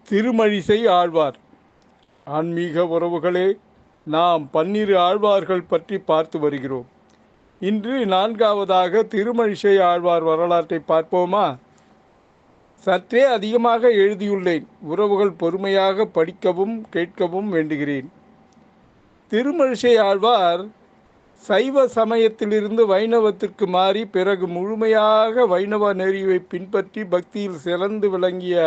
திருமழிசை ஆழ்வார். ஆன்மீக உறவுகளே, நாம் 12 ஆழ்வார்கள் பற்றி பார்த்து வருகிறோம். இன்று 4வதாக திருமழிசை ஆழ்வார் வரலாற்றை பார்ப்போமா? சற்றே அதிகமாக எழுதியுள்ளேன். உறவுகள் பொறுமையாக படிக்கவும் கேட்கவும் வேண்டுகிறேன். திருமழிசை ஆழ்வார் சைவ சமயத்திலிருந்து வைணவத்திற்கு மாறி பிறகு முழுமையாக வைணவ நெறியை பின்பற்றி பக்தியில் சிறந்து விளங்கிய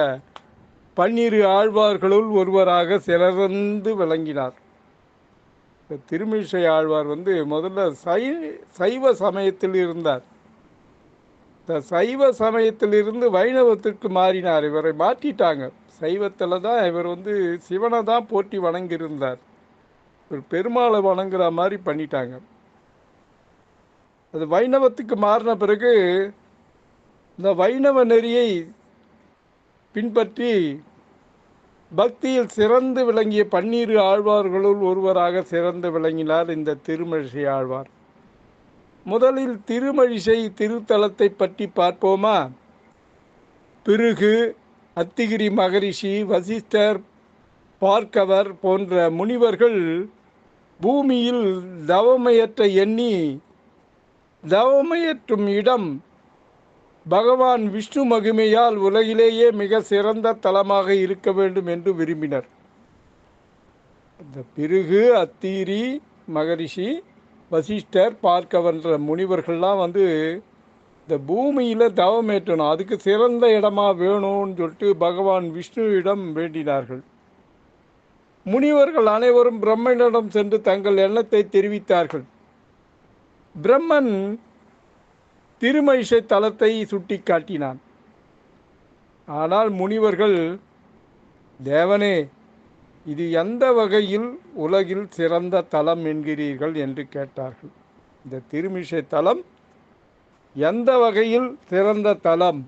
12 ஆழ்வார்களுள் ஒருவராக சிறந்து விளங்கினார். திருமழிசை ஆழ்வார் முதல்ல சைவ சமயத்தில் இருந்தார். இந்த சைவ சமயத்திலிருந்து வைணவத்திற்கு மாறினார். இவரை மாற்றிட்டாங்க. சைவத்தில் தான் இவர் சிவனை தான் போற்றி வணங்கியிருந்தார். இவர் பெருமாளை வணங்குற மாதிரி பண்ணிட்டாங்க. அது வைணவத்துக்கு மாறின பிறகு இந்த வைணவ நெறியை பின்பற்றி பக்தியில் சிறந்து விளங்கிய 12 ஆழ்வார்களுள் ஒருவராக சிறந்து விளங்கினார் இந்த திருமழிசை ஆழ்வார். முதலில் திருமழிசை திருத்தலத்தை பற்றி பார்ப்போமா? பிருகு, அத்திகிரி மகரிஷி, வசிஷ்டர், பார்க்கவர் போன்ற முனிவர்கள் பூமியில் தவமையற்ற எண்ணி தவமையற்றும் இடம் பகவான் விஷ்ணு மகிமையால் உலகிலேயே மிக சிறந்த தலமாக இருக்க வேண்டும் என்று விரும்பினர். இந்த பிருகு, அத்திகிரி மகரிஷி, வசிஷ்டர், பார்க்கவன்ற முனிவர்கள்லாம் இந்த பூமியில் தவம் ஏற்றணும், அதுக்கு சிறந்த இடமா வேணும்னு சொல்லிட்டு பகவான் விஷ்ணுவிடம் வேண்டினார்கள். முனிவர்கள் அனைவரும் பிரம்மனிடம் சென்று தங்கள் எண்ணத்தை தெரிவித்தார்கள். பிரம்மன் திருமழிசை தலத்தை சுட்டி காட்டினான். ஆனால் முனிவர்கள், தேவனே, இது எந்த வகையில் உலகில் சிறந்த தலம் என்கிறீர்கள் என்று கேட்டார்கள். இந்த திருமழிசை தலம் எந்த வகையில் சிறந்த தலம்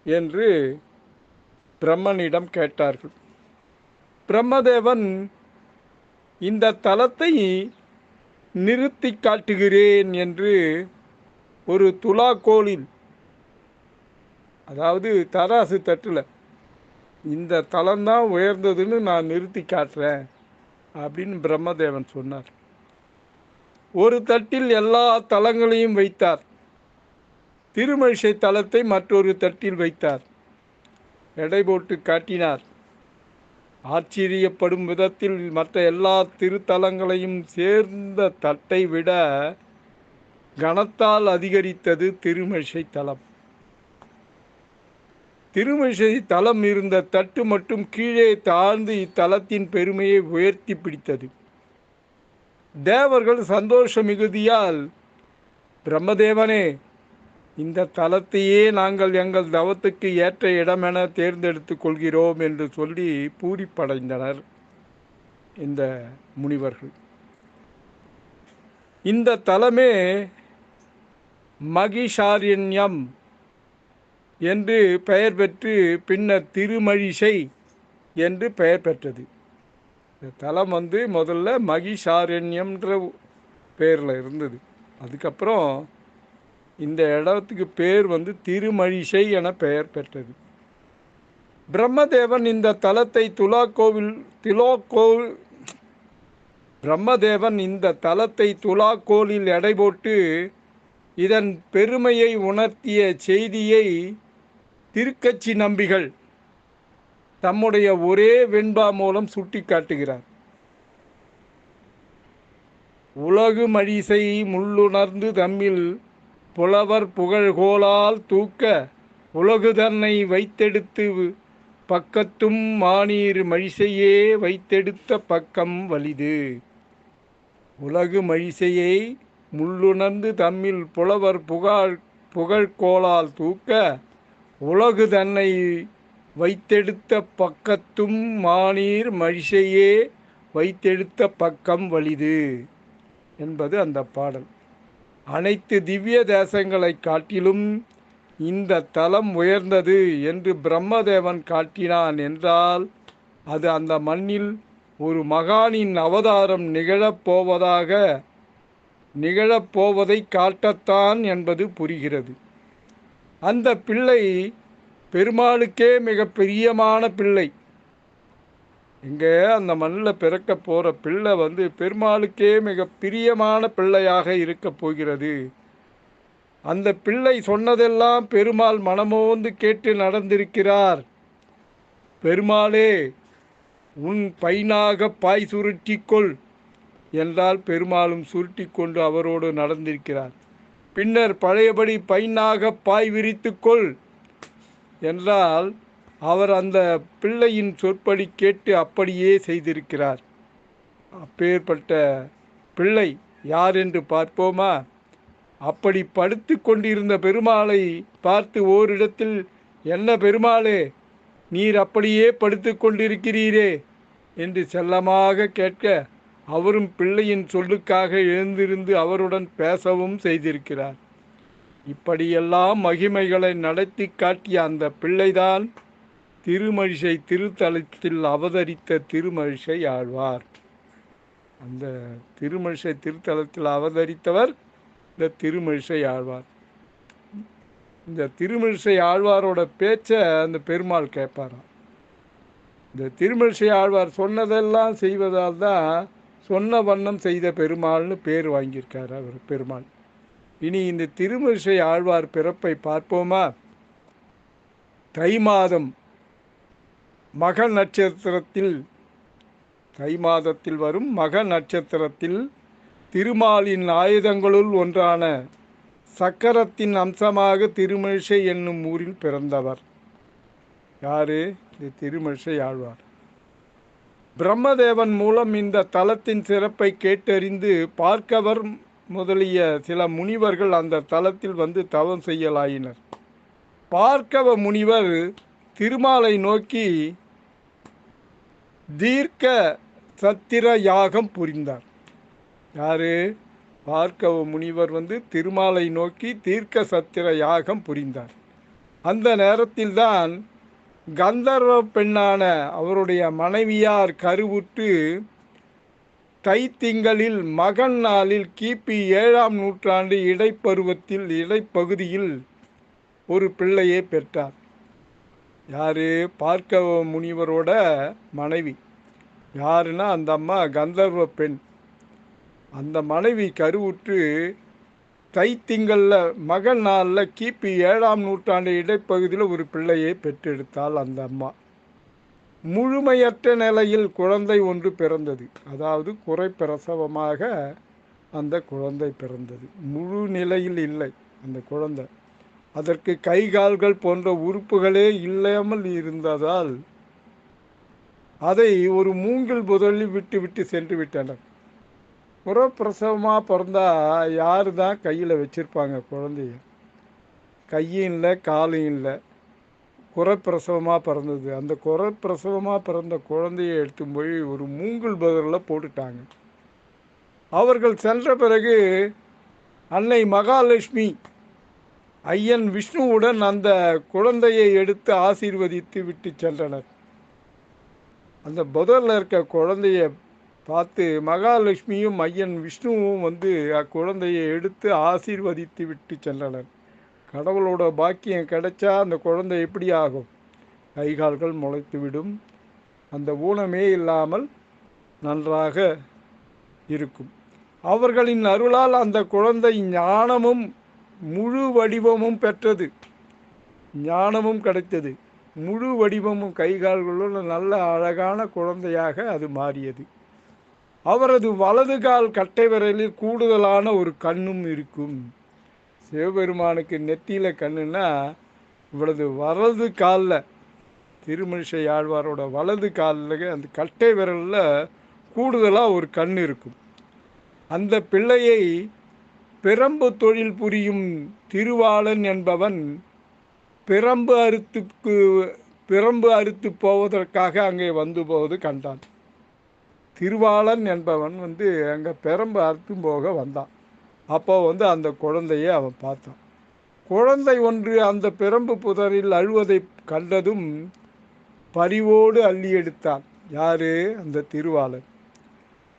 என்று பிரம்மனிடம் கேட்டார்கள். பிரம்மதேவன், இந்த தலத்தை நிறுத்தி காட்டுகிறேன் என்று ஒரு துலாக்கோலில், அதாவது தராசு தட்டில், இந்த தலம்தான் உயர்ந்ததுன்னு நான் நிறுத்தி காட்டுறேன் அப்படின்னு பிரம்மதேவன் சொன்னார். ஒரு தட்டில் எல்லா தலங்களையும் வைத்தார். திருமழிசை தலத்தை மற்றொரு தட்டில் வைத்தார். எடை போட்டு காட்டினார். ஆச்சரியப்படும் விதத்தில் மற்ற எல்லா திருத்தலங்களையும் சேர்ந்த தட்டை விட கனத்தால் அதிகரித்தது திருமழிசை தலம். திருமழிசை தலம் இருந்த தட்டு மட்டும் கீழே தாழ்ந்து இத்தலத்தின் பெருமையை உயர்த்தி பிடித்தது. தேவர்கள் சந்தோஷ மிகுதியால், பிரம்மதேவனே, இந்த தலத்தையே நாங்கள் எங்கள் தவத்துக்கு ஏற்ற இடமென தேர்ந்தெடுத்து கொள்கிறோம் என்று சொல்லி பூரிப்படைந்தனர் இந்த முனிவர்கள். இந்த தலமே மகிஷாரண்யம் என்று பெயர் பெற்று பின்னர் திருமழிசை என்று பெயர் பெற்றது. இந்த தலம் முதல்ல மகிஷாரண்யம்ன்ற பேரில் இருந்தது. அதுக்கப்புறம் இந்த இடத்துக்கு பேர் திருமழிசை என பெயர் பெற்றது. பிரம்மதேவன் இந்த தலத்தை துலாக்கோலில் எடை போட்டு இதன் பெருமையை உணர்த்திய செய்தியை திருக்கச்சி நம்பிகள் தம்முடைய ஒரே வெண்பா மூலம் சுட்டி காட்டுகிறார். உலகு மழிசை முள்ளுணர்ந்து தம்மில் புலவர் புகழ்கோலால் தூக்க உலகு தன்னை வைத்தெடுத்து பக்கத்தும் மானீர் மழிசையே வைத்தெடுத்த பக்கம் வலிது. உலகு மழிசையை முள்ளுணர்ந்து தம்மில் புலவர் புகழ்கோலால் தூக்க உலகு தன்னை வைத்தெடுத்த பக்கத்தும் மானீர் மழிசையே வைத்தெடுத்த பக்கம் வலிது என்பது அந்த பாடல். அனைத்து திவ்ய தேசங்களை காட்டிலும் இந்த தலம் உயர்ந்தது என்று பிரம்மதேவன் காட்டினான் என்றால் அது அந்த மண்ணில் ஒரு மகானின் அவதாரம் நிகழப்போவதை காட்டத்தான் என்பது புரிகிறது. அந்த பிள்ளை பெருமாளுக்கே மிக பிரியமான பிள்ளை. இங்கே அந்த மண்ணில் பிறக்க போகிற பிள்ளை வந்து பெருமாளுக்கே மிக பிரியமான பிள்ளையாக இருக்க போகிறது. அந்த பிள்ளை சொன்னதெல்லாம் பெருமாள் மனமோந்து கேட்டு நடந்திருக்கிறார். பெருமாளே, உன் பைனாக பாய் சுருட்டிக்கொள் என்றால் பெருமாளும் சுருட்டி கொண்டு அவரோடு நடந்திருக்கிறார். பின்னர் பழையபடி பைனாக பாய் விரித்துக்கொள் என்றால் அவர் அந்த பிள்ளையின் சொற்படி கேட்டு அப்படியே செய்திருக்கிறார். அப்பேற்பட்ட பிள்ளை யார் என்று பார்ப்போமா? அப்படி படுத்து கொண்டிருந்த பெருமாளை பார்த்து ஓரிடத்தில், என்ன பெருமாளே, நீர் அப்படியே படுத்து கொண்டிருக்கிறீரே என்று செல்லமாக கேட்க, அவரும் பிள்ளையின் சொல்லுக்காக எழுந்திருந்து அவருடன் பேசவும் செய்திருக்கிறார். இப்படியெல்லாம் மகிமைகளை நடத்தி காட்டிய அந்த பிள்ளைதான் திருமழிசை திருத்தலத்தில் அவதரித்த திருமழிசை ஆழ்வார். அந்த திருமழிசை திருத்தலத்தில் அவதரித்தவர் இந்த திருமழிசை ஆழ்வார். இந்த திருமழிசை ஆழ்வாரோட பேச்சை அந்த பெருமாள் கேட்பாராம். இந்த திருமழிசை ஆழ்வார் சொன்னதெல்லாம் செய்வதால் தான் சொன்ன வண்ணம் செய்த பெருமாள்னு பேர் வாங்கியிருக்கார் அவர் பெருமாள். இனி இந்த திருமழிசை ஆழ்வார் பிறப்பை பார்ப்போமா? தை மாதம் மக நட்சத்திரத்தில், தை மாதத்தில் வரும் மக நட்சத்திரத்தில் திருமாலின் ஆயுதங்களுள் ஒன்றான சக்கரத்தின் அம்சமாக திருமழிசை என்னும் ஊரில் பிறந்தவர். யாரு? இது திருமழிசை ஆழ்வார். பிரம்மதேவன் மூலம் இந்த தலத்தின் சிறப்பை கேட்டறிந்து பார்க்கவர் முதலிய சில முனிவர்கள் அந்த தலத்தில் வந்து தவம் செய்யலாயினர். பார்க்கவ முனிவர் திருமாலை நோக்கி தீர்க்க சத்திர யாகம் புரிந்தார். யாரு? பார்க்கவ முனிவர் வந்து திருமாலை நோக்கி தீர்க்க சத்திர யாகம் புரிந்தார். அந்த நேரத்தில்தான் கந்தர்வ பெண்ணான அவருடைய மனைவியார் கருவுற்று தைத்திங்களில் மகன் நாளில் கிபி 7ஆம் நூற்றாண்டு இடைப்பகுதியில் ஒரு பிள்ளையை பெற்றார். யாரு? பார்க்கவ முனிவரோட மனைவி. யாருன்னா அந்த அம்மா கந்தர்வ பெண். அந்த மனைவி கருவுற்று தைத்திங்களில் மகன் நாளில் கிபி 7ஆம் நூற்றாண்டு இடைப்பகுதியில் ஒரு பிள்ளையை பெற்றெடுத்தாள் அந்த அம்மா. முழுமையற்ற நிலையில் குழந்தை ஒன்று பிறந்தது. அதாவது குறைப்பிரசவமாக அந்த குழந்தை பிறந்தது. முழு நிலையில் இல்லை அந்த குழந்தை. அதற்கு கை கால்கள் போன்ற உறுப்புகளே இல்லாமல் இருந்ததால் அதை ஒரு மூங்கில் புதலில் விட்டு சென்று விட்டனர். புறப்பிரசவமாக பிறந்தா யாரு தான் கையில் வச்சுருப்பாங்க குழந்தைய? கையும் இல்லை, காலும் இல்லை. குறைப்பிரசவமாக பிறந்தது. அந்த குறைப்பிரசவமாக பிறந்த குழந்தையை எடுத்து போய் ஒரு மூங்கில் புதரில் போட்டுட்டாங்க. அவர்கள் சென்ற பிறகு அன்னை மகாலட்சுமி ஐயன் விஷ்ணுவுடன் அந்த குழந்தையை எடுத்து ஆசீர்வதித்து விட்டு சென்றனர். அந்த புதரில் இருக்க குழந்தைய பார்த்து மகாலட்சுமியும் ஐயன் விஷ்ணுவும் வந்து அக்குழந்தையை எடுத்து ஆசீர்வதித்து விட்டு சென்றனர். கடவுளோட பாக்கியம் கிடைச்சா அந்த குழந்தை எப்படி ஆகும்? கைகால்கள் முளைத்துவிடும். அந்த ஊனமே இல்லாமல் நன்றாக இருக்கும். அவர்களின் அருளால் அந்த குழந்தை ஞானமும் முழு வடிவமும் பெற்றது. ஞானமும் கிடைத்தது, முழு வடிவமும், கைகால்களுள்ள நல்ல அழகான குழந்தையாக அது மாறியது. அவரது வலது கால் கட்டை விரலில் கூடுதலான ஒரு கண்ணும் இருக்கும். சிவபெருமானுக்கு நெத்தியில் கண்ணுன்னா இவ்வளவு வலது காலில், திருமழிசை ஆழ்வாரோட வலது காலில் அந்த கட்டை விரலில் கூடுதலாக ஒரு கண் இருக்கும். அந்த பிள்ளையை பிரம்பு தொழில் புரியும் திருவாளன் என்பவன் பிரம்பு அறுத்து போவதற்காக அங்கே வந்து போவது கண்டான். திருவாளன் என்பவன் வந்து அங்கே பிரம்பு அறுத்தும் போக வந்தான். அப்போ வந்து அந்த குழந்தையை அவன் பார்த்தான். குழந்தை ஒன்று அந்த பிரம்பு புதரில் அழுவதை கண்டதும் பரிவோடு அள்ளி எடுத்தான். யாரு? அந்த திருவாளன்.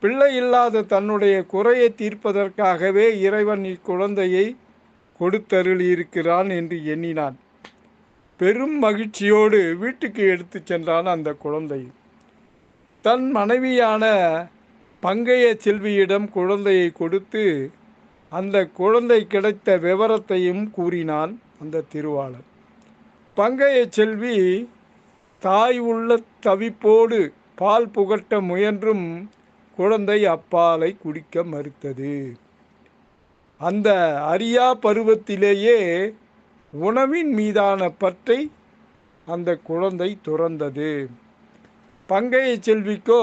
பிள்ளை இல்லாத தன்னுடைய குறையை தீர்ப்பதற்காகவே இறைவன் இக்குழந்தையை கொடுத்தருளியிருக்கிறான் என்று எண்ணினான். பெரும் மகிழ்ச்சியோடு வீட்டுக்கு எடுத்து சென்றான் அந்த குழந்தை. தன் மனைவியான பங்கைய செல்வியிடம் குழந்தையை கொடுத்து அந்த குழந்தை கிடைத்த விவரத்தையும் கூறினான் அந்த திருவாளன். பங்கைய செல்வி தாய் உள்ள தவிப்போடு பால் புகட்ட முயன்றும் குழந்தை அப்பாலை குடிக்க மறுத்தது. அந்த அறியா பருவத்திலேயே உணவின் மீதான பற்றை அந்த குழந்தை துறந்தது. பங்கைய செல்விக்கோ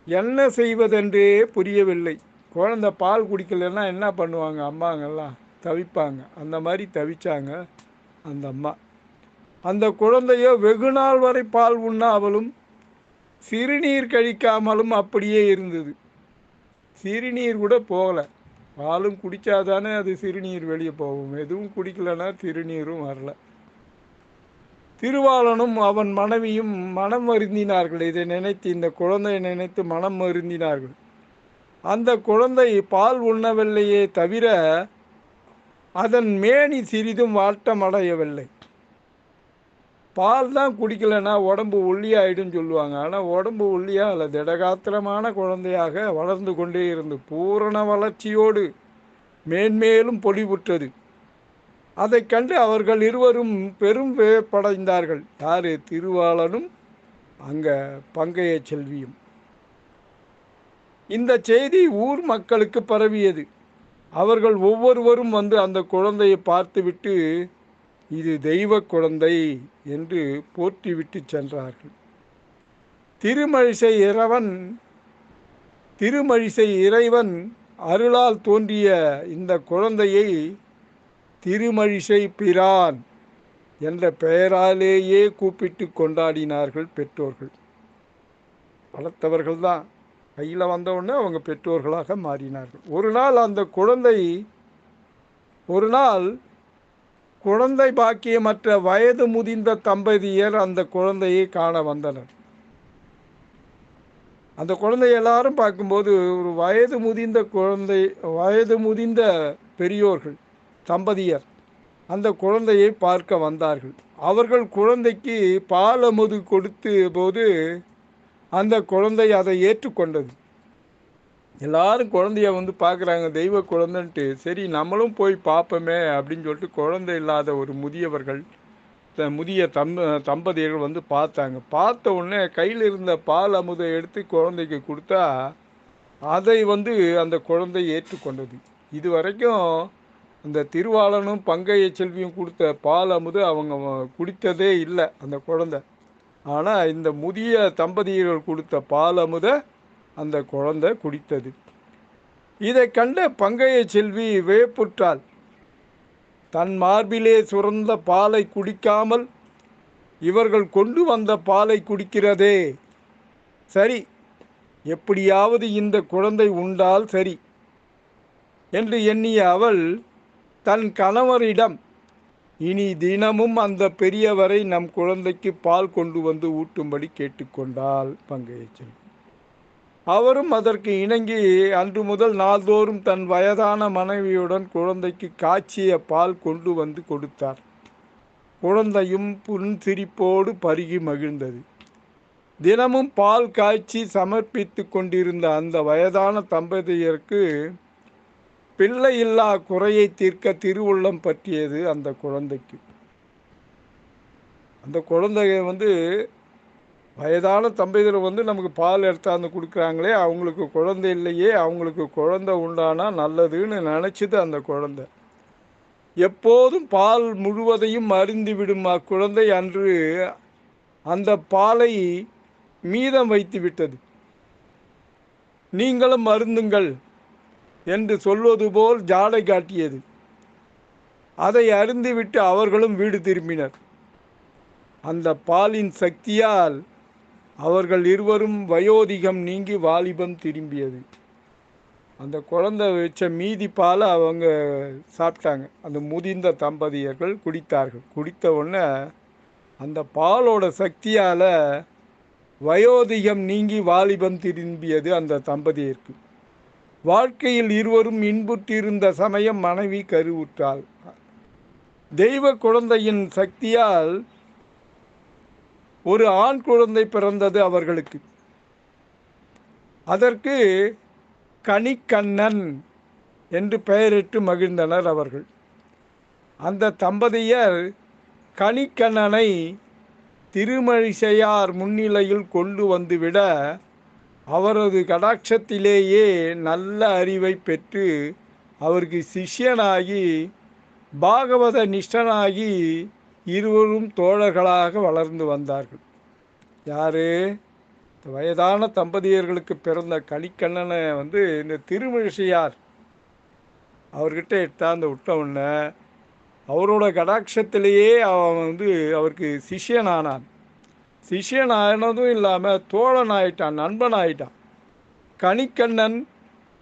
என்ன செய்வதென்றே புரியவில்லை. குழந்தை பால் குடிக்கலைன்னா என்ன பண்ணுவாங்க? அம்மாங்கெல்லாம் தவிப்பாங்க. அந்த மாதிரி தவிச்சாங்க அந்த அம்மா. அந்த குழந்தையோ வெகு நாள் வரை பால் உண்ணாமலும் சிறுநீர் கழிக்காமலும் அப்படியே இருந்தது. சிறுநீர் கூட போகலை. பாலும் குடித்தாதானே அது சிறுநீர் வெளியே போகும். எதுவும் குடிக்கலைன்னா சிறுநீரும் வரல. திருவாளனும் அவன் மனைவியும் மனம் வருந்தினார்கள். இதை நினைத்து, இந்த குழந்தையை நினைத்து மனம் வருந்தினார்கள். அந்த குழந்தை பால் உண்ணவில்லையே தவிர அதன் மேனி சிறிதும் வாட்டமடையவில்லை. பால் தான் குடிக்கலைன்னா உடம்பு ஒல்லியாயிடும் சொல்லுவாங்க. ஆனால் உடம்பு ஒல்லியாக இல்லை, திடகாத்திரமான குழந்தையாக வளர்ந்து கொண்டே இருந்து பூரண வளர்ச்சியோடு மேன்மேலும் பொலிவுற்றது. அதை கண்டு அவர்கள் இருவரும் பெரும் வியப்படைந்தார்கள். யாரு? திருவாளனும் அங்கே பங்கைய செல்வியும். இந்த செய்தி ஊர் மக்களுக்கு பரவியது. அவர்கள் ஒவ்வொருவரும் வந்து அந்த குழந்தையை பார்த்துவிட்டு இது தெய்வ குழந்தை என்று போற்றிவிட்டு சென்றார்கள். திருமழிசை இறைவன் அருளால் தோன்றிய இந்த குழந்தையை திருமழிசை பிரான் என்ற பெயராலேயே கூப்பிட்டு கொண்டாடினார்கள் பெற்றோர்கள். வளர்த்தவர்கள் தான் கையில் வந்தவுடனே அவங்க பெற்றோர்களாக மாறினார்கள். ஒரு நாள் குழந்தை பாக்கியமற்ற வயது முதிர்ந்த தம்பதியர் அந்த குழந்தையை காண வந்தனர். அந்த குழந்தை எல்லாரும் பார்க்கும்போது ஒரு வயது முதிர்ந்த பெரியோர்கள் தம்பதியர் அந்த குழந்தையை பார்க்க வந்தார்கள். அவர்கள் குழந்தைக்கு பால் அமுது கொடுத்த போது அந்த குழந்தை அதை ஏற்றுக்கொண்டது. எல்லாரும் குழந்தைய வந்து பார்க்குறாங்க, தெய்வ குழந்தைன்ட்டு. சரி நம்மளும் போய் பார்ப்போமே அப்படின்னு சொல்லிட்டு குழந்தை இல்லாத ஒரு முதிய தம்பதியர்கள் வந்து பார்த்தாங்க. பார்த்த உடனே கையில் இருந்த பால் அமுதை எடுத்து குழந்தைக்கு கொடுத்தா அதை வந்து அந்த குழந்தை ஏற்றுக்கொண்டது. இது வரைக்கும் அந்த திருவாளனும் பங்கைய செல்வியும் கொடுத்த பால் அமுது அவங்க குடித்ததே இல்லை அந்த குழந்தை. ஆனால் இந்த முதிய தம்பதியர்கள் கொடுத்த பால் அமுதை அந்த குழந்தை குடித்தது. இதை கண்ட பங்கைய செல்வி வியப்புற்றாள். தன் மார்பிலே சுரந்த பாலை குடிக்காமல் இவர்கள் கொண்டு வந்த பாலை குடிக்கிறதே, சரி எப்படியாவது இந்த குழந்தை உண்டால் சரி என்று எண்ணிய அவள் தன் கணவரிடம் இனி தினமும் அந்த பெரியவரை நம் குழந்தைக்கு பால் கொண்டு வந்து ஊட்டும்படி கேட்டுக்கொண்டாள் பங்கைய செல்வி. அவரும் அதற்கு இணங்கி அன்று முதல் நாள்தோறும் தன் வயதான மனைவியுடன் குழந்தைக்கு காய்ச்சிய பால் கொண்டு வந்து கொடுத்தார். குழந்தையும் புன்சிரிப்போடு பருகி மகிழ்ந்தது. தினமும் பால் காய்ச்சி சமர்ப்பித்து கொண்டிருந்த அந்த வயதான தம்பதியருக்கு பிள்ளை இல்லா குறையை தீர்க்க திருவுள்ளம் பற்றியது அந்த குழந்தைக்கு. அந்த குழந்தைய வந்து வயதான தம்பதியர் வந்து நமக்கு பால் எடுத்தாந்து கொடுக்குறாங்களே, அவங்களுக்கு குழந்தை இல்லையே, அவங்களுக்கு குழந்தை உண்டானா நல்லதுன்னு நினச்சிது அந்த குழந்தை. எப்போதும் பால் முழுவதையும் அருந்திவிடும் அக்குழந்தை அன்று அந்த பாலை மீதம் வைத்து விட்டது. நீங்களும் அருந்துங்கள் என்று சொல்வது போல் ஜாடை காட்டியது. அதை அருந்திவிட்டு அவர்களும் வீடு திரும்பினர். அந்த பாலின் சக்தியால் அவர்கள் இருவரும் வயோதிகம் நீங்கி வாலிபம் திரும்பியது. அந்த குழந்தை வச்ச மீதி பாலை அவங்க சாப்பிட்டாங்க. அந்த முதிர்ந்த தம்பதியர்கள் குடித்தார்கள். குடித்த உடனே அந்த பாலோட சக்தியால் வயோதிகம் நீங்கி வாலிபம் திரும்பியது அந்த தம்பதியருக்கு. வாழ்க்கையில் இருவரும் இன்புற்றிருந்த சமயம் மனைவி கருவுற்றாள். தெய்வ குழந்தையின் சக்தியால் ஒரு ஆண் குழந்தை பிறந்தது அவர்களுக்கு. அதற்கு கணிக்கண்ணன் என்று பெயரிட்டு மகிழ்ந்தனர் அவர்கள். அந்த தம்பதியர் கணிக்கண்ணனை திருமழிசையார் முன்னிலையில் கொண்டு வந்துவிட அவரது கடாட்சத்திலேயே நல்ல அறிவை பெற்று அவருக்கு சிஷ்யனாகி பாகவத நிஷ்டனாகி இருவரும் தோழர்களாக வளர்ந்து வந்தார்கள். யாரு? வயதான தம்பதியர்களுக்கு பிறந்த கணிக்கண்ணனை இந்த திருமழிசையார் அவர்கிட்ட எடுத்தாந்து விட்ட உடனே அவரோட கடாட்சத்திலேயே அவன் அவருக்கு சிஷ்யனானான். சிஷ்யனானதும் இல்லாமல் தோழன் ஆயிட்டான், நண்பன் ஆயிட்டான். கணிக்கண்ணன்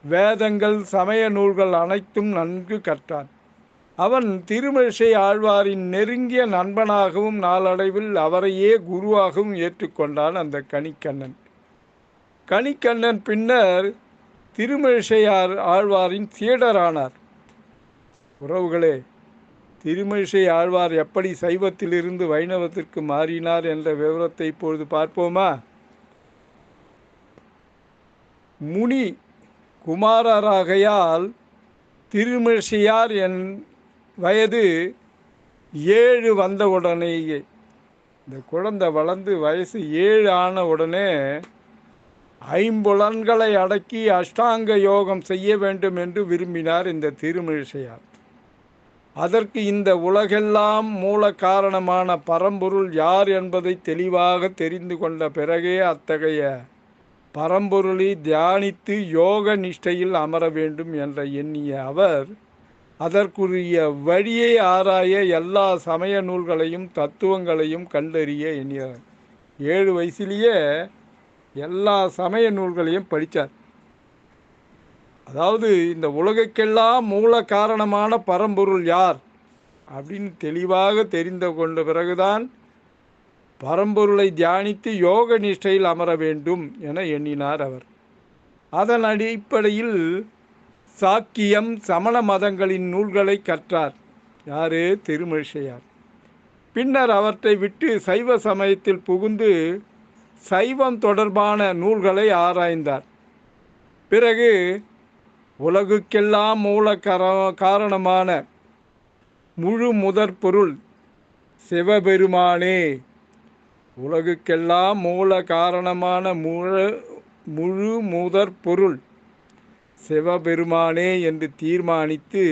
வேதங்கள் சமய நூல்கள் அனைத்தும் நன்கு கற்றான். அவன் திருமழிசை ஆழ்வாரின் நெருங்கிய நண்பனாகவும் நாளடைவில் அவரையே குருவாகவும் ஏற்றுக்கொண்டான் அந்த கணிக்கண்ணன். கணிக்கண்ணன் பின்னர் திருமழிசை ஆழ்வாரின் சீடரானார். உறவுகளே, திருமழிசை ஆழ்வார் எப்படி சைவத்திலிருந்து வைணவத்திற்கு மாறினார் என்ற விவரத்தை இப்பொழுது பார்ப்போமா? முனி குமாரராகையால் திருமழிசையார் என் வயது 7 வந்தவுடனேயே, இந்த குழந்தை வளர்ந்து வயசு 7 ஆன உடனே ஐம்புலன்களை அடக்கி அஷ்டாங்க யோகம் செய்ய வேண்டும் என்று விரும்பினார் இந்த திருமழிசையார். அதற்கு இந்த உலகெல்லாம் மூல காரணமான பரம்பொருள் யார் என்பதை தெளிவாக தெரிந்து கொண்ட பிறகே அத்தகைய பரம்பொருளை தியானித்து யோக நிஷ்டையில் அமர வேண்டும் என்ற எண்ணிய அவர் அதற்குரிய வழியை ஆராய எல்லா சமய நூல்களையும் தத்துவங்களையும் கண்டறிய எண்ணினார். 7 வயசுலேயே எல்லா சமய நூல்களையும் படித்தார். அதாவது இந்த உலகுக்கெல்லாம் மூல காரணமான பரம்பொருள் யார் அப்படின்னு தெளிவாக தெரிந்து கொண்ட பிறகுதான் பரம்பொருளை தியானித்து யோக நிஷ்டையில் அமர வேண்டும் என எண்ணினார் அவர். அதன் அடிப்படையில் சாக்கியம் சமண மதங்களின் நூல்களை கற்றார். யாரு? திருமழிசையார். பின்னர் அவற்றை விட்டு சைவ சமயத்தில் புகுந்து சைவம் தொடர்பான நூல்களை ஆராய்ந்தார். பிறகு உலகுக்கெல்லாம் மூல காரணமான முழு முதற் பொருள் சிவபெருமானே, உலகுக்கெல்லாம் மூல காரணமான முழு முதற் பொருள் சிவபெருமானே என்று தீர்மானித்து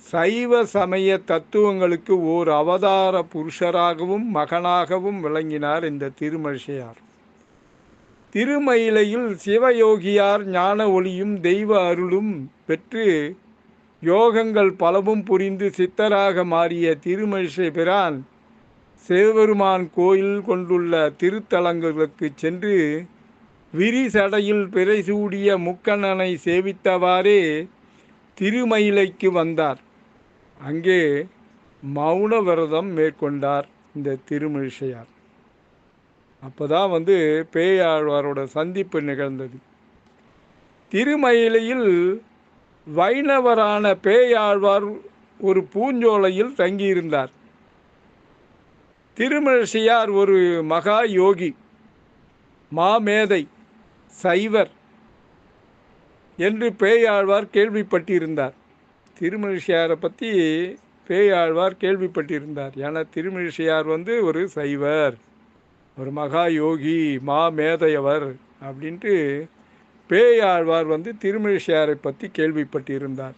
சைவ சமய தத்துவங்களுக்கு ஓர் அவதார புருஷராகவும் மகனாகவும் விளங்கினார் இந்த திருமழிசையார். திருமயிலையில் சிவயோகியார் ஞான ஒளியும் தெய்வ அருளும் பெற்று யோகங்கள் பலவும் புரிந்து சித்தராக மாறிய திருமழிசை பிரான் சிவபெருமான் கோயில் கொண்டுள்ள திருத்தலங்களுக்கு சென்று விரிசடையில் பிறைசூடிய முக்கண்ணனை சேவித்தவாறே திருமயிலைக்கு வந்தார். அங்கே மௌன விரதம் மேற்கொண்டார் இந்த திருமழிசையார். அப்போதான் பேயாழ்வாரோட சந்திப்பு நிகழ்ந்தது. திருமயிலையில் வைணவரான பேயாழ்வார் ஒரு பூஞ்சோலையில் தங்கியிருந்தார். திருமழிசையார் ஒரு மகா யோகி, மாமேதை, சைவர் என்று பேயாழ்வார் கேள்விப்பட்டிருந்தார். திருமழிசையாரை பற்றி பேயாழ்வார் கேள்விப்பட்டிருந்தார். ஏன்னா திருமழிசையார் ஒரு சைவர், ஒரு மகா யோகி, மாமேதையவர் அப்படின்ட்டு பேயாழ்வார் திருமழிசையாரை பற்றி கேள்விப்பட்டிருந்தார்.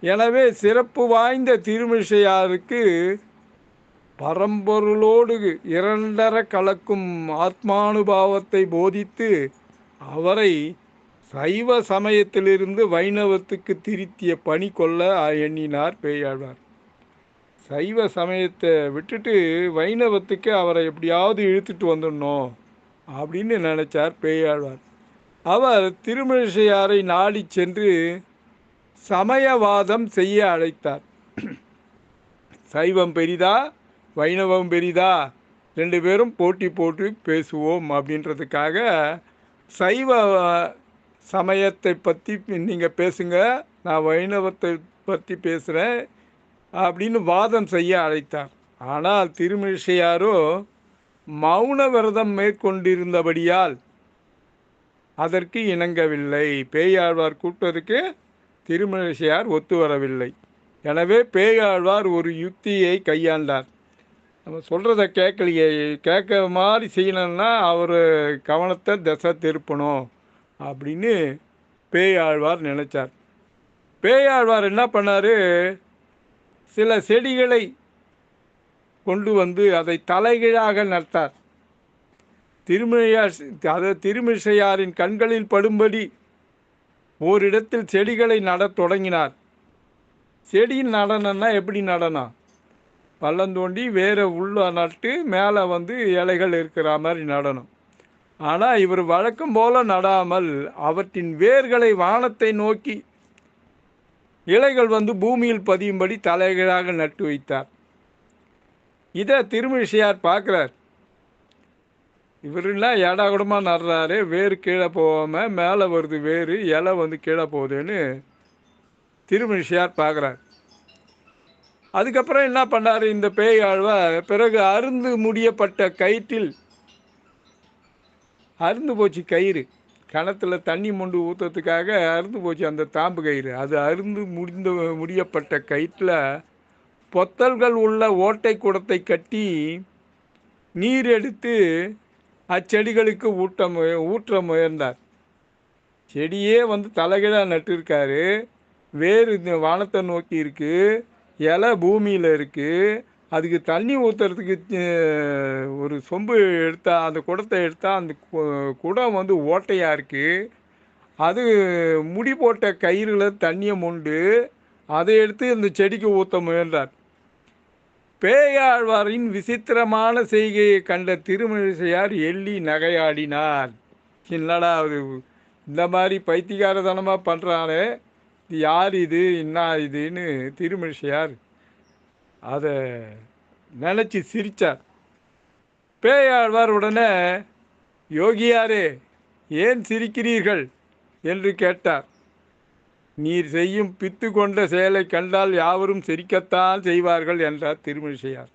எனவே சிறப்பு வாய்ந்த திருமழிசையாருக்கு பரம்பொருளோடு இரண்டர கலக்கும் ஆத்மானுபாவத்தை போதித்து அவரை சைவ சமயத்திலிருந்து வைணவத்துக்கு திருத்திய பணி கொள்ள எண்ணினார் பேயாழ்வார். சைவ சமயத்தை விட்டுட்டு வைணவத்துக்கு அவரை எப்படியாவது இழுத்துட்டு வந்துடணும் அப்படின்னு நினைச்சார் பேயாழ்வார். அவர் திருமழிசையாரை நாடி சென்று சமயவாதம் செய்ய அழைத்தார். சைவம் பெரிதா வைணவம் பெரிதா, 2 பேரும் போட்டி போட்டு பேசுவோம் அப்படின்றதுக்காக சைவ சமயத்தை பற்றி நீங்கள் பேசுங்க, நான் வைணவத்தை பற்றி பேசுகிறேன் அப்படின்னு வாதம் செய்ய அழைத்தார். ஆனால் திருமழிசையாரோ மௌன விரதம் மேற்கொண்டிருந்தபடியால் அதற்கு இணங்கவில்லை. பேயாழ்வார் கூப்பிட்டதுக்கு திருமழிசையார் ஒத்து வரவில்லை. எனவே பேயாழ்வார் ஒரு யுக்தியை கையாண்டார். நம்ம சொல்கிறத கேட்கலையே, கேட்க மாதிரி செய்யணும்னா அவர் கவனத்தை திசை திருப்பணும் அப்படின்னு பேயாழ்வார் நினைச்சார். பேயாழ்வார் என்ன பண்ணார், சில செடிகளை கொண்டு வந்து அதை தலைகீழாக நட்டார். திருமிழிசையாரின் கண்களில் படும்படி ஓரிடத்தில் செடிகளை நடத் தொடங்கினார். செடி நடனம்னா எப்படி நடனம்? பள்ளம் தோண்டி வேற உள்ள நட்டு மேலே இலைகள் இருக்கிற மாதிரி நடனம். ஆனால் இவர் வழக்கம் போல நடாமல் அவற்றின் வேர்களை வானத்தை நோக்கி இலைகள் பூமியில் பதியும்படி தலைகீழாக நட்டு வைத்தார். இதை திருமிழிசையார் பார்க்குறார். இவருலாம் ஏடாகுடமாக நடுறாரு, வேறு கீழே போகாமல் மேலே வருது, வேறு இலை கீழே போகுதுன்னு திருமிழிசையார் பார்க்குறார். அதுக்கப்புறம் என்ன பண்ணார் இந்த பேயாழ்வார், பிறகு அருந்து முடியப்பட்ட கயிற்றில் அருந்து போச்சு கயிறு, கிணத்துல தண்ணி மொண்டு ஊற்றுறதுக்காக அருந்து போச்சு அந்த தாம்பு கயிறு. அது அருந்து முடியப்பட்ட கயிற்றில் பொத்தல்கள் உள்ள ஓட்டை குடத்தை கட்டி நீர் எடுத்து அச்செடிகளுக்கு ஊற்ற முயன்றார். செடியே தலைகீழாக நட்டுருக்காரு, வேறு வானத்தை நோக்கி இருக்குது, இலை பூமியில் இருக்குது. அதுக்கு தண்ணி ஊற்றுறதுக்கு ஒரு சொம்பு எடுத்தால், அந்த குடத்தை எடுத்தால் அந்த குடம் ஓட்டையாக இருக்குது. அது முடி போட்ட கயிறுல தண்ணியை மொண்டு அதை எடுத்து இந்த செடிக்கு ஊற்ற முயன்றார். பேயாழ்வாரின் விசித்திரமான செய்கையை கண்ட திருமிழிசையார் எள்ளி நகையாடினார். என்னடா அது இந்த மாதிரி பைத்தியகாரத்தனமாக பண்ணுறானே, இது யார் இது, என்ன இதுன்னு திருமிழிசையார் அதை நினச்சி சிரித்தார். பேயாழ்வார் உடனே, யோகியாரே ஏன் சிரிக்கிறீர்கள் என்று கேட்டார். நீர் செய்யும் பித்து கொண்ட செயலை கண்டால் யாவரும் சிரிக்கத்தான் செய்வார்கள் என்றார் திருமிழிசையார்.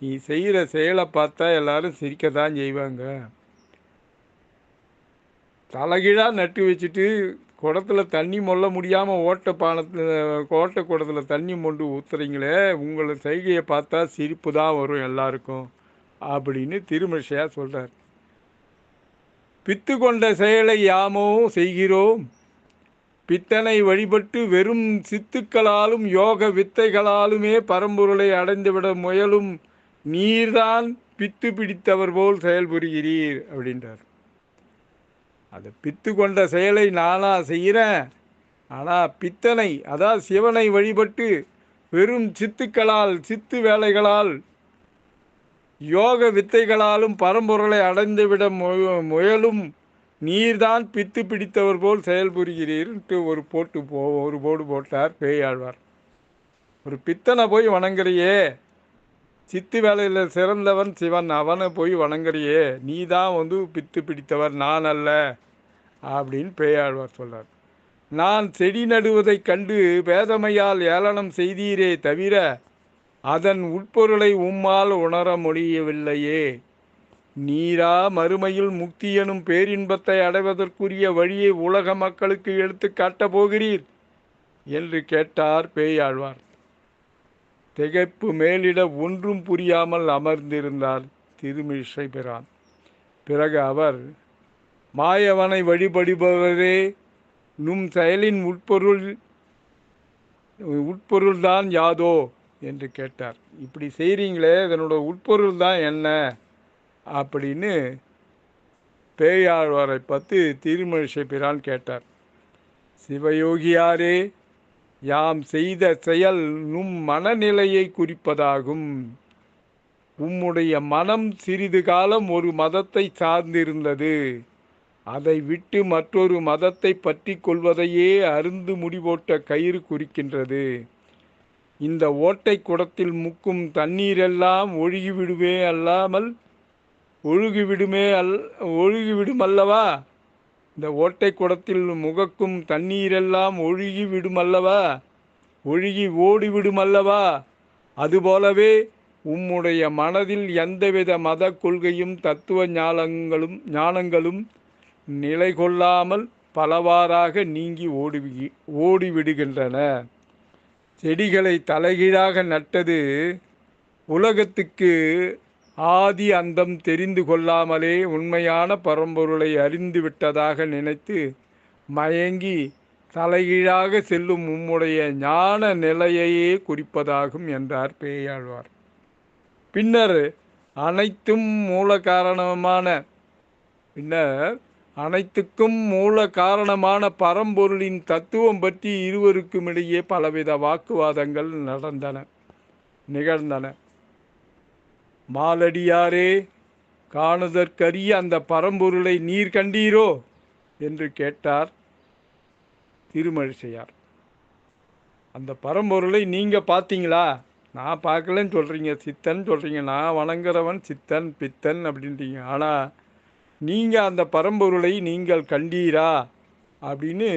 நீ செய்கிற செயலை பார்த்தா எல்லாரும் சிரிக்கத்தான் செய்வாங்க. தலைகீழாக நட்டு வச்சுட்டு குடத்தில் தண்ணி மொல்ல முடியாமல் ஓட்டை குடத்தில் தண்ணி மொண்டு ஊற்றுறீங்களே, உங்களை செய்கையை பார்த்தா சிரிப்பு தான் வரும் எல்லாருக்கும் அப்படின்னு திருமிழிசையார் சொல்கிறார். பித்து கொண்ட செயலை யாமோ செய்கிறோம், பித்தனை வழிபட்டு வெறும் சித்துக்களாலும் யோக வித்தைகளாலுமே பரம்பொருளை அடைந்துவிட முயலும் நீர்தான் பித்து பிடித்தவர் போல் செயல்புரிகிறீர் அப்படின்றார். அது பித்து கொண்ட செயலை நானா செய்கிறேன், ஆனால் பித்தனை அதாவது சிவனை வழிபட்டு வெறும் சித்து வேலைகளால் யோக வித்தைகளாலும் பரம்பொருளை அடைந்துவிட முயலும் நீர்தான் பித்து பிடித்தவர் போல் செயல்புரிகிறீர்ன்ட்டு ஒரு போடு போட்டார் பேயாழ்வார். ஒரு பித்தனை போய் வணங்குறியே, சித்து வேலையில் சிறந்தவன் சிவன், அவனை போய் வணங்குறியே, நீ தான் பித்து பிடித்தவர், நான் அல்ல அப்படின்னு பேயாழ்வார் சொல்றார். நான் செடி நடுவதை கண்டு வேதமையால் ஏளனம் செய்தீரே தவிர அதன் உட்பொருளை உம்மால் உணர முடியவில்லையே. நீரா மறுமையில் முக்தி எனும் பேரின்பத்தை அடைவதற்குரிய வழியை உலக மக்களுக்கு எடுத்து காட்டப் போகிறீர் என்று கேட்டார் பேயாழ்வார். திகைப்பு மேலிட ஒன்றும் புரியாமல் அமர்ந்திருந்தார் திருமிழிசை பிரான். பிறகு அவர், மாயவனை வழிபடுபவரே, நும் செயலின் உட்பொருள்தான் யாதோ என்று கேட்டார். இப்படி செய்கிறீங்களே, இதனோட உட்பொருள் தான் என்ன அப்படின்னு பேயாழ்வாரை பார்த்து திருமிழிசை பிரான் கேட்டார். சிவயோகியாரே, யாம் செய்த செயல் நும் மனநிலையை குறிப்பதாகும். உம்முடைய மனம் சிறிது காலம் ஒரு மதத்தை சார்ந்திருந்தது. அதை விட்டு மற்றொரு மதத்தை பற்றி கொள்வதையே அருந்து முடிவோட்ட கயிறு குறிக்கின்றது. இந்த ஓட்டை குடத்தில் முக்கும் தண்ணீரெல்லாம் ஒழுகிவிடுமல்லவா? இந்த ஓட்டை குடத்தில் முகக்கும் தண்ணீரெல்லாம் ஒழுகிவிடுமல்லவா? ஒழுகி ஓடிவிடுமல்லவா? அதுபோலவே உம்முடைய மனதில் எந்தவித மத கொள்கையும் தத்துவ ஞானங்களும் நிலை கொள்ளாமல் பலவாறாக நீங்கி ஓடிவிடுகின்றன. செடிகளை தலைகீழாக நட்டது உலகத்துக்கு ஆதி அந்தம் தெரிந்து கொள்ளாமலே உண்மையான பரம்பொருளை அறிந்து விட்டதாக நினைத்து மயங்கி தலைகீழாக செல்லும் உம்முடைய ஞான நிலையையே குறிப்பதாகும் என்றார் பேயாழ்வார். பின்னர் அனைத்துக்கும் மூல காரணமான பரம்பொருளின் தத்துவம் பற்றி இருவருக்கும் இடையே பலவித வாக்குவாதங்கள் நிகழ்ந்தன. மாலடியாரே, காணுதற்கரிய அந்த பரம்பொருளை நீர் கண்டீரோ என்று கேட்டார் திருமழிசையார். அந்த பரம்பொருளை நீங்கள் பார்த்தீங்களா? நான் பார்க்கலன்னு சொல்கிறீங்க, சித்தன் சொல்கிறீங்க, நான் வணங்குறவன் சித்தன் பித்தன் அப்படின்றீங்க. ஆனால் நீங்கள் அந்த பரம்பொருளை நீங்கள் கண்டீரா அப்படின்னு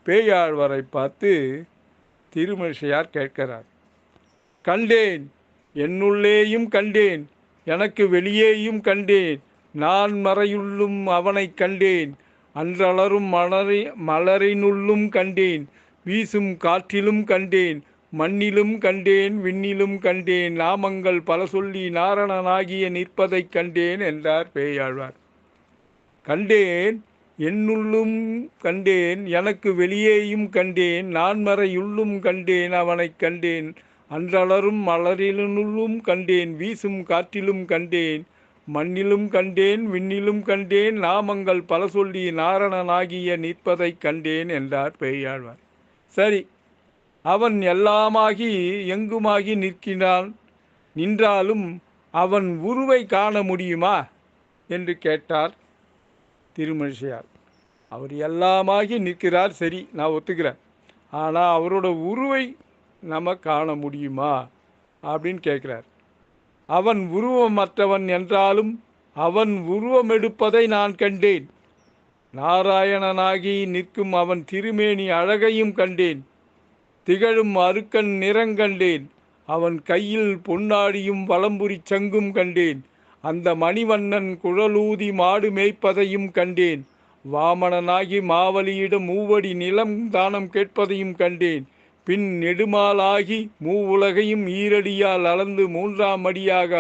பேயாழ்வாரை பார்த்து திருமழிசையார் கேட்கிறார். கண்டேன், என்னுள்ளேயும் கண்டேன், எனக்கு வெளியேயும் கண்டேன், நான் மறையுள்ளும் அவனை கண்டேன், அன்றளரும் மலரினுள்ளும் கண்டேன், வீசும் காற்றிலும் கண்டேன், மண்ணிலும் கண்டேன், விண்ணிலும் கண்டேன், நாமங்கள் பல சொல்லி நாரணனாகிய நிற்பதைக் கண்டேன் என்றார் பேயாழ்வார். கண்டேன், என்னுள்ளும் கண்டேன், எனக்கு வெளியேயும் கண்டேன், நான் மறையுள்ளும் கண்டேன், அவனைக் கண்டேன், அன்றளரும் மலரினுள்ளும் கண்டேன், வீசும் காற்றிலும் கண்டேன், மண்ணிலும் கண்டேன், விண்ணிலும் கண்டேன், நாமங்கள் பல சொல்லி நாரணனாகிய நிற்பதைக் கண்டேன் என்றார் பேயாழ்வார். சரி, அவன் எல்லாமாகி எங்குமாகி நின்றாலும் அவன் உருவை காண முடியுமா என்று கேட்டார் திருமழிசையார். அவர் எல்லாமாகி நிற்கிறார், சரி, நான் ஒத்துக்கிறேன். ஆனால் அவரோட உருவை நம்ம காண முடியுமா அப்படின்னு கேட்குறார். அவன் உருவமற்றவன் என்றாலும் அவன் உருவம் எடுப்பதை நான் கண்டேன். நாராயணனாகி நிற்கும் அவன் திருமேனி அழகையும் கண்டேன். திகழும் அருக்கன் நிறங்கண்டேன். அவன் கையில் பொன்னாடியும் வலம்புரி சங்கும் கண்டேன். அந்த மணிவண்ணன் குழலூதி மாடு மேய்ப்பதையும் கண்டேன். வாமனனாகி மாவலியிடம் மூவடி நிலம் தானம் கேட்பதையும் கண்டேன். பின் நெடுமாலாகி மூவுலகையும் ஈரடியால் அளந்து மூன்றாம் அடியாக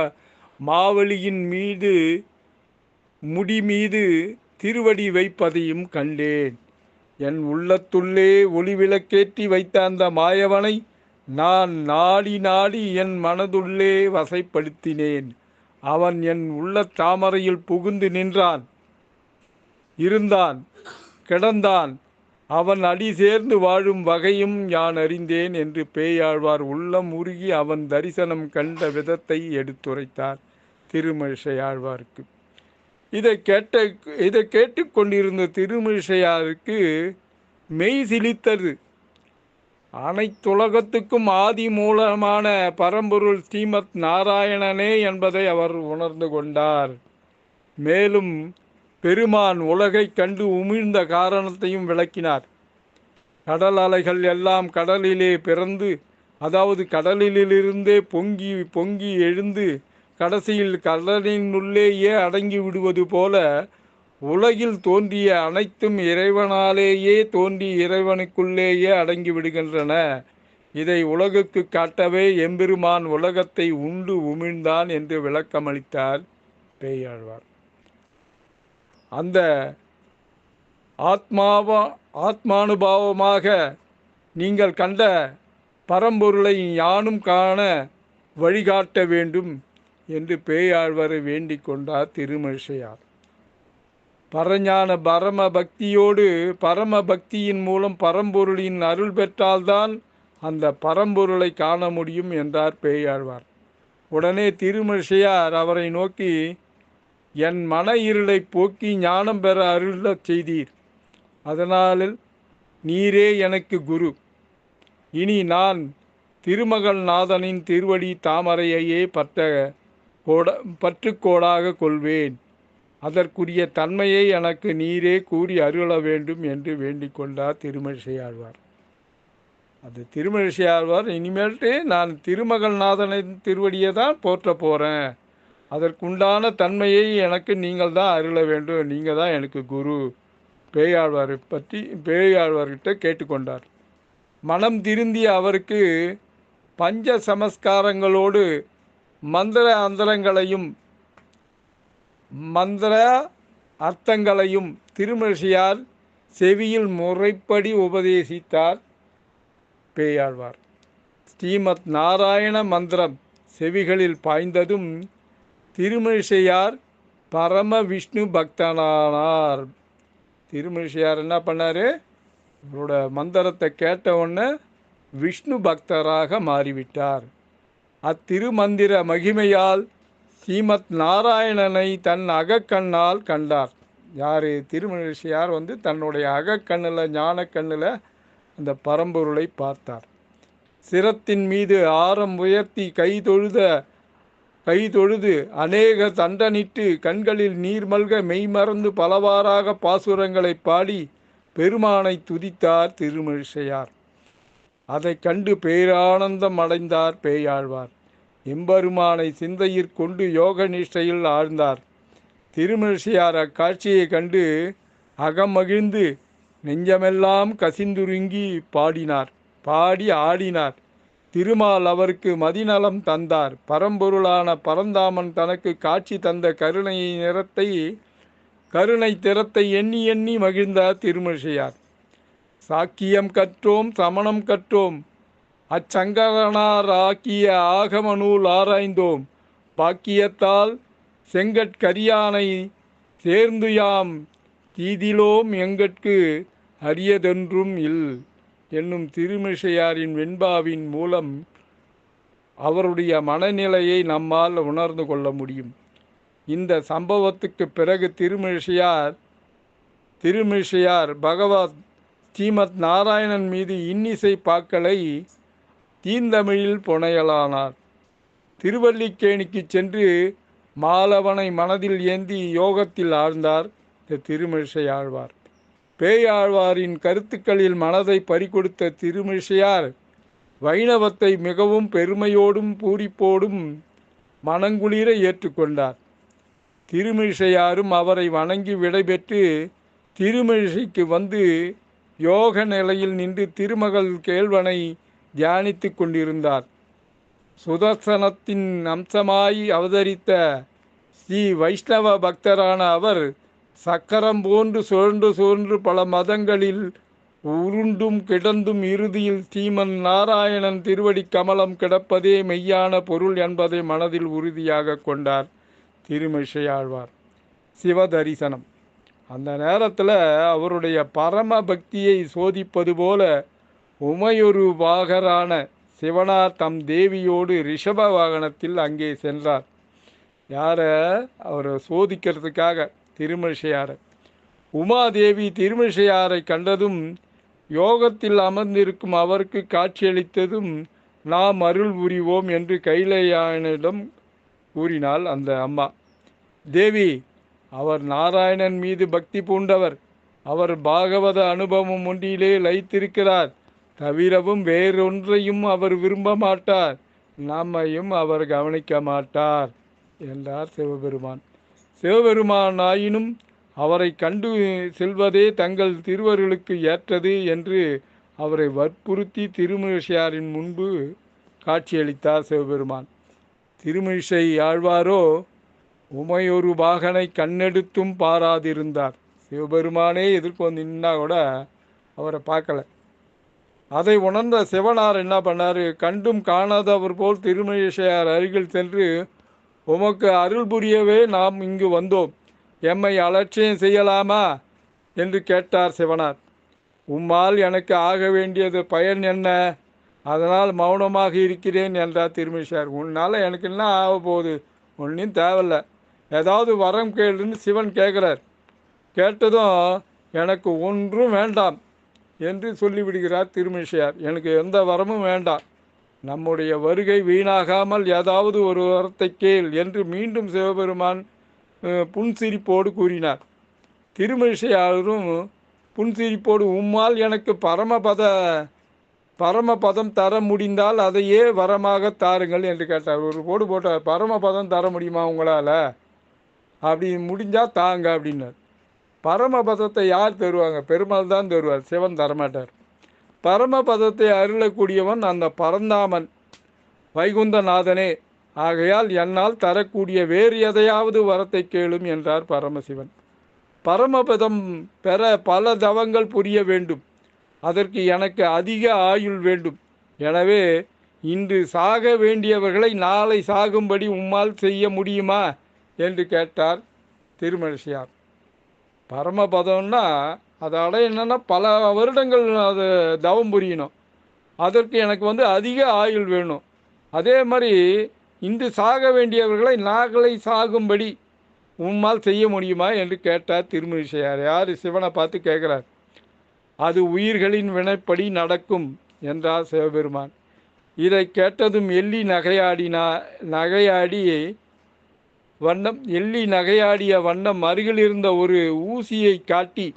மாவலியின் முடி மீது திருவடி வைப்பதையும் கண்டேன். என் உள்ளத்துள்ளே ஒளிவிளக்கேற்றி வைத்த அந்த மாயவனை நான் நாடி நாடி என் மனதுள்ளே வசைப்படுத்தினேன். அவன் என் உள்ள தாமரையில் புகுந்து நின்றான், இருந்தான், கிடந்தான். அவன் அடி சேர்ந்து வாழும் வகையும் யான் அறிந்தேன் என்று பேயாழ்வார் உள்ளம் உருகி அவன் தரிசனம் கண்ட விதத்தை எடுத்துரைத்தார் திருமழிசையாழ்வாருக்கு. இதை கேட்டுக்கொண்டிருந்த திருமழிசையாருக்கு மெய் சிலித்தது. அனைத்துலகத்துக்கும் ஆதி மூலமான பரம்பொருள் ஸ்ரீமத் நாராயணனே என்பதை அவர் உணர்ந்து கொண்டார். மேலும் பெருமான் உலகை கண்டு உமிழ்ந்த காரணத்தையும் விளக்கினார். கடல் அலைகள் எல்லாம் கடலிலே பிறந்து, அதாவது கடலிலிருந்தே பொங்கி பொங்கி எழுந்து கடைசியில் கடலினுள்ளேயே அடங்கி விடுவது போல உலகில் தோன்றிய அனைத்தும் இறைவனாலேயே தோன்றி இறைவனுக்குள்ளேயே அடங்கி விடுகின்றன. இதை உலகுக்கு காட்டவே எம்பெருமான் உலகத்தை உண்டு உமிழ்ந்தான் என்று விளக்கமளித்தார் பேயாழ்வார். அந்த ஆத்மானுபாவமாக நீங்கள் கண்ட பரம்பொருளை யானும் காண வழிகாட்ட வேண்டும் என்று பேயாழ்வாரை வேண்டிக் கொண்டார் திருமழிசையார். பரஞான பரம பக்தியோடு பரம பக்தியின் மூலம் பரம்பொருளின் அருள் பெற்றால்தான் அந்த பரம்பொருளை காண முடியும் என்றார் பேயாழ்வார். உடனே திருமழிசையார் அவரை நோக்கி, என் மன இருளை போக்கி ஞானம் பெற அருளச் செய்தீர். அதனால் நீரே எனக்கு குரு. இனி நான் திருமகள் நாதனின் திருவடி தாமரையையே பற்றுக்கோடாக கொள்வேன். அதற்குரிய தன்மையை எனக்கு நீரே கூறி அருள வேண்டும் என்று வேண்டிக் கொண்டார் திருமழிசையாழ்வார். அது திருமழிசையாழ்வார் இனிமேல்ட்டு நான் திருமகள் நாதனின் திருவடியை தான் போற்ற போகிறேன், அதற்குண்டான தன்மையை எனக்கு நீங்கள் தான் அருள வேண்டும், நீங்கள் தான் எனக்கு குரு பேயாழ்வாரை பற்றி பேயாழ்வார்கிட்ட கேட்டுக்கொண்டார். மனம் திருந்திய அவருக்கு பஞ்ச சமஸ்காரங்களோடு மந்திர அந்தரங்களையும் மந்திர அர்த்தங்களையும் திருமழிசையார் செவியில் முறைப்படி உபதேசித்தார் பேயாழ்வார். ஸ்ரீமத் நாராயண மந்திரம் செவிகளில் பாய்ந்ததும் திருமழிசையார் பரம விஷ்ணு பக்தனானார். திருமழிசையார் என்ன பண்ணார்? அவரோட மந்திரத்தை கேட்ட உடனே விஷ்ணு பக்தராக மாறிவிட்டார். அத்திருமந்திர மகிமையால் ஸ்ரீமத் நாராயணனை தன் அகக்கண்ணால் கண்டார். யார்? திருமழிசையார் தன்னுடைய அகக்கண்ணில் ஞான கண்ணில் அந்த பரம்பொருளை பார்த்தார். சிரத்தின் மீது ஆரம் உயர்த்தி கைதொழுது அநேக தண்டனிட்டு கண்களில் நீர்மல்க மெய்மறந்து பலவாறாக பாசுரங்களை பாடி பெருமானை துதித்தார் திருமழிசையார். அதை கண்டு பேரானந்தம் அடைந்தார் பேயாழ்வார். எம்பெருமானை சிந்தையிற் கொண்டு யோக நிஷ்டையில் ஆழ்ந்தார். திருமழிசையார் அக்காட்சியை கண்டு அகமகிழ்ந்து நெஞ்சமெல்லாம் கசிந்துருங்கி பாடி ஆடினார். திருமால் அவருக்கு மதிநலம் தந்தார். பரம்பொருளான பரந்தாமன் தனக்கு காட்சி தந்த கருணை திறத்தை எண்ணி எண்ணி மகிழ்ந்தார் திருமழிசையார். சாக்கியம் கற்றோம், சமணம் கற்றோம், அச்சங்கரனார் ஆக்கிய ஆகம நூல் ஆராய்ந்தோம், பாக்கியத்தால் செங்கட்கரியானை சேர்ந்துயாம் தீதிலோம் எங்கட்கு அரியதென்றும் இல் என்னும் திருமழிசையாரின் வெண்பாவின் மூலம் அவருடைய மனநிலையை நம்மால் உணர்ந்து கொள்ள முடியும். இந்த சம்பவத்துக்கு பிறகு திருமழிசையார் பகவத் ஸ்ரீமத் நாராயணன் மீது இன்னிசை பாக்களை தீந்தமிழில் புனையலானார். திருவல்லிக்கேணிக்கு சென்று மாலவனை மனதில் ஏந்தி யோகத்தில் ஆழ்ந்தார் திருமழிசையாழ்வார். பேயாழ்வாரின் கருத்துக்களில் மனதை பறிகொடுத்த திருமழிசையார் வைணவத்தை மிகவும் பெருமையோடும் பூரிப்போடும் மனங்குளிர ஏற்றுக்கொண்டார். திருமழிசையாரும் அவரை வணங்கி விடைபெற்று திருமழிசைக்கு வந்து யோக நிலையில் நின்று திருமகள் கேள்வனை தியானித்து கொண்டிருந்தார். சுதர்சனத்தின் அம்சமாய் அவதரித்த ஸ்ரீ வைஷ்ணவ பக்தரான அவர் சக்கரம் போன்று சுழன்று பல மதங்களில் உருண்டும் கிடந்தும் இறுதியில் ஸ்ரீமன் நாராயணன் திருவடி கமலம் கிடப்பதே மெய்யான பொருள் என்பதை மனதில் உறுதியாக கொண்டார் திருமழிசையாழ்வார். சிவதரிசனம். அந்த நேரத்தில் அவருடைய பரம பக்தியை சோதிப்பது போல உமையொரு வாகரான சிவனார் தம் தேவியோடு ரிஷப வாகனத்தில் அங்கே சென்றார். யாரை? அவரை சோதிக்கிறதுக்காக திருமழிசையாரை. உமாதேவி திருமழிசையாரை கண்டதும் யோகத்தில் அமர்ந்திருக்கும் அவருக்கு காட்சியளித்ததும் நாம் அருள் புரிவோம் என்று கைலையானிடம் கூறினாள் அந்த அம்மா. தேவி, அவர் நாராயணன் மீது பக்தி பூண்டவர். அவர் பாகவத அனுபவம் ஒன்றிலே லயித்திருக்கிறார். தவிரவும் வேறொன்றையும் அவர் விரும்ப மாட்டார். நம்மையும் அவர் கவனிக்க மாட்டார் என்றார் சிவபெருமான். சிவபெருமான் ஆயினும் அவரை கண்டு செல்வதே தங்கள் திருவருளுக்கு ஏற்றது என்று அவரை வற்புறுத்தி திருமழிசையாரின் முன்பு காட்சியளித்தார் சிவபெருமான். திருமழிசை ஆழ்வாரோ உமையொரு பாகனை கண்ணெடுத்தும் பாராதிருந்தார். சிவபெருமானே எதிர்க்கு வந்து நின்னா கூட அவரை பார்க்கல. அதை உணர்ந்த சிவனார் என்ன பண்ணார்? கண்டும் காணாதவர் போல் திருமழிசையார் அருகில் சென்று, உமக்கு அருள் புரியவே நாம் இங்கு வந்தோம், எம்மை அலட்சியம் செய்யலாமா என்று கேட்டார் சிவனார். உம்மால் எனக்கு ஆக வேண்டியது பயன் என்ன? அதனால் மௌனமாக இருக்கிறேன் என்றார் திருமழிசையார். உன்னால் எனக்கு என்ன ஆக போகுது? ஒன்றும் தேவையில்லை, ஏதாவது வரம் கேளுன்னு சிவன் கேட்குறார். கேட்டதும் எனக்கு ஒன்றும் வேண்டாம் என்று சொல்லிவிடுகிறார் திருமழிசையார். எனக்கு எந்த வரமும் வேண்டாம், நம்முடைய வருகை வீணாகாமல் ஏதாவது ஒரு வரத்தை கேள் என்று மீண்டும் சிவபெருமான் புன்சிரிப்போடு கூறினார். திருமழிசையாரும் புன்சிரிப்போடு, உம்மால் எனக்கு பரமபதம் தர முடிந்தால் அதையே வரமாக தாருங்கள் என்று கேட்டார். ஒரு போடு போட்டார், பரமபதம் தர முடியுமா உங்களால்? அப்படி முடிஞ்சால் தாங்க அப்படின்னார். பரமபதத்தை யார் தருவாங்க? பெருமாள் தான் தருவார், சிவன் தரமாட்டார். பரமபதத்தை அருளக்கூடியவன் அந்த பரந்தாமன் வைகுந்தநாதனே. ஆகையால் என்னால் தரக்கூடிய வேறு எதையாவது வரத்தை கேளும் என்றார் பரமசிவன். பரமபதம் பெற பல தவங்கள் புரிய வேண்டும். அதற்கு எனக்கு அதிக ஆயுள் வேண்டும். எனவே இன்று சாக வேண்டியவர்களை நாளை சாகும்படி உம்மால் செய்ய முடியுமா என்று கேட்டார் திருமழிசையார். பரமபதம்னா அதை அடையணும்னா பல வருடங்கள் அது தவம் புரியணும். அதற்கு எனக்கு அதிக ஆயுள் வேணும். அதே மாதிரி இன்று சாக வேண்டியவர்களை நாளை சாகும்படி உம்மால் செய்ய முடியுமா என்று கேட்டார் திருமழிசையார். யார்? சிவனை பார்த்து கேட்குறார். அது உயிர்களின் வினைப்படி நடக்கும் என்றார் சிவபெருமான். இதை கேட்டதும் எள்ளி நகையாடிய வண்ணம் அருகில் இருந்த ஒரு ஊசியை காட்டி,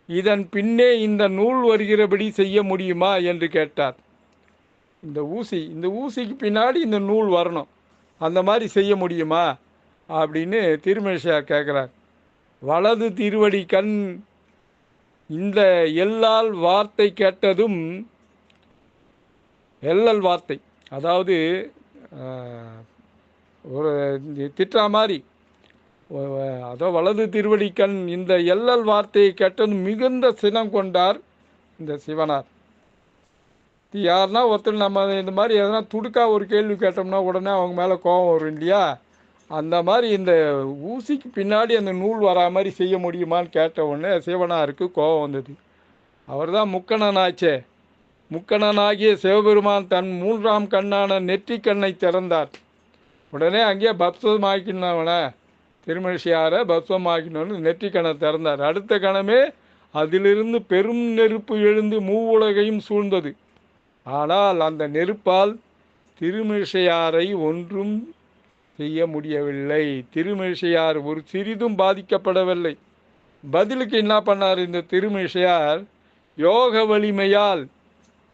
இதன் பின்னே இந்த நூல் வருகிறபடி செய்ய முடியுமா என்று கேட்டார். இந்த ஊசிக்கு பின்னாடி இந்த நூல் வரணும், அந்த மாதிரி செய்ய முடியுமா அப்படின்னு திருமழிசையார் கேட்குறார். வலது திருவடி கண் இந்த எல்லால் வார்த்தை கேட்டதும், எல்லல் வார்த்தை அதாவது ஒரு திட்டா மாதிரி, அதோ வலது திருவடி கண் இந்த எல்லல் வார்த்தையை கேட்டதும் மிகுந்த சினம் கொண்டார் இந்த சிவனார். யாருன்னா ஒருத்தர் நம்ம இந்த மாதிரி எதனா துடுக்கா ஒரு கேள்வி கேட்டோம்னா உடனே அவங்க மேலே கோபம் வரும் இல்லையா? அந்த மாதிரி இந்த ஊசிக்கு பின்னாடி அந்த நூல் வரா மாதிரி செய்ய முடியுமான்னு கேட்ட உடனே சிவனாருக்கு கோபம் வந்தது. அவர் தான் முக்கணனாச்சே. முக்கணனாகிய சிவபெருமான் தன் 3ஆம் கண்ணான நெற்றிக் கண்ணை திறந்தார். உடனே அங்கேயே பப்சமாக்கினவன திருமழிசையாரை பப்சமாக்கினோன்னு நெற்றிக்கண்ணை திறந்தார். அடுத்த கணமே அதிலிருந்து பெரும் நெருப்பு எழுந்து மூவுலகையும் சூழ்ந்தது. ஆனால் அந்த நெருப்பால் திருமழிசையாரை ஒன்றும் செய்ய முடியவில்லை. திருமழிசையார் ஒரு சிறிதும் பாதிக்கப்படவில்லை. பதிலுக்கு என்ன பண்ணார் இந்த திருமழிசையார்? யோக வலிமையால்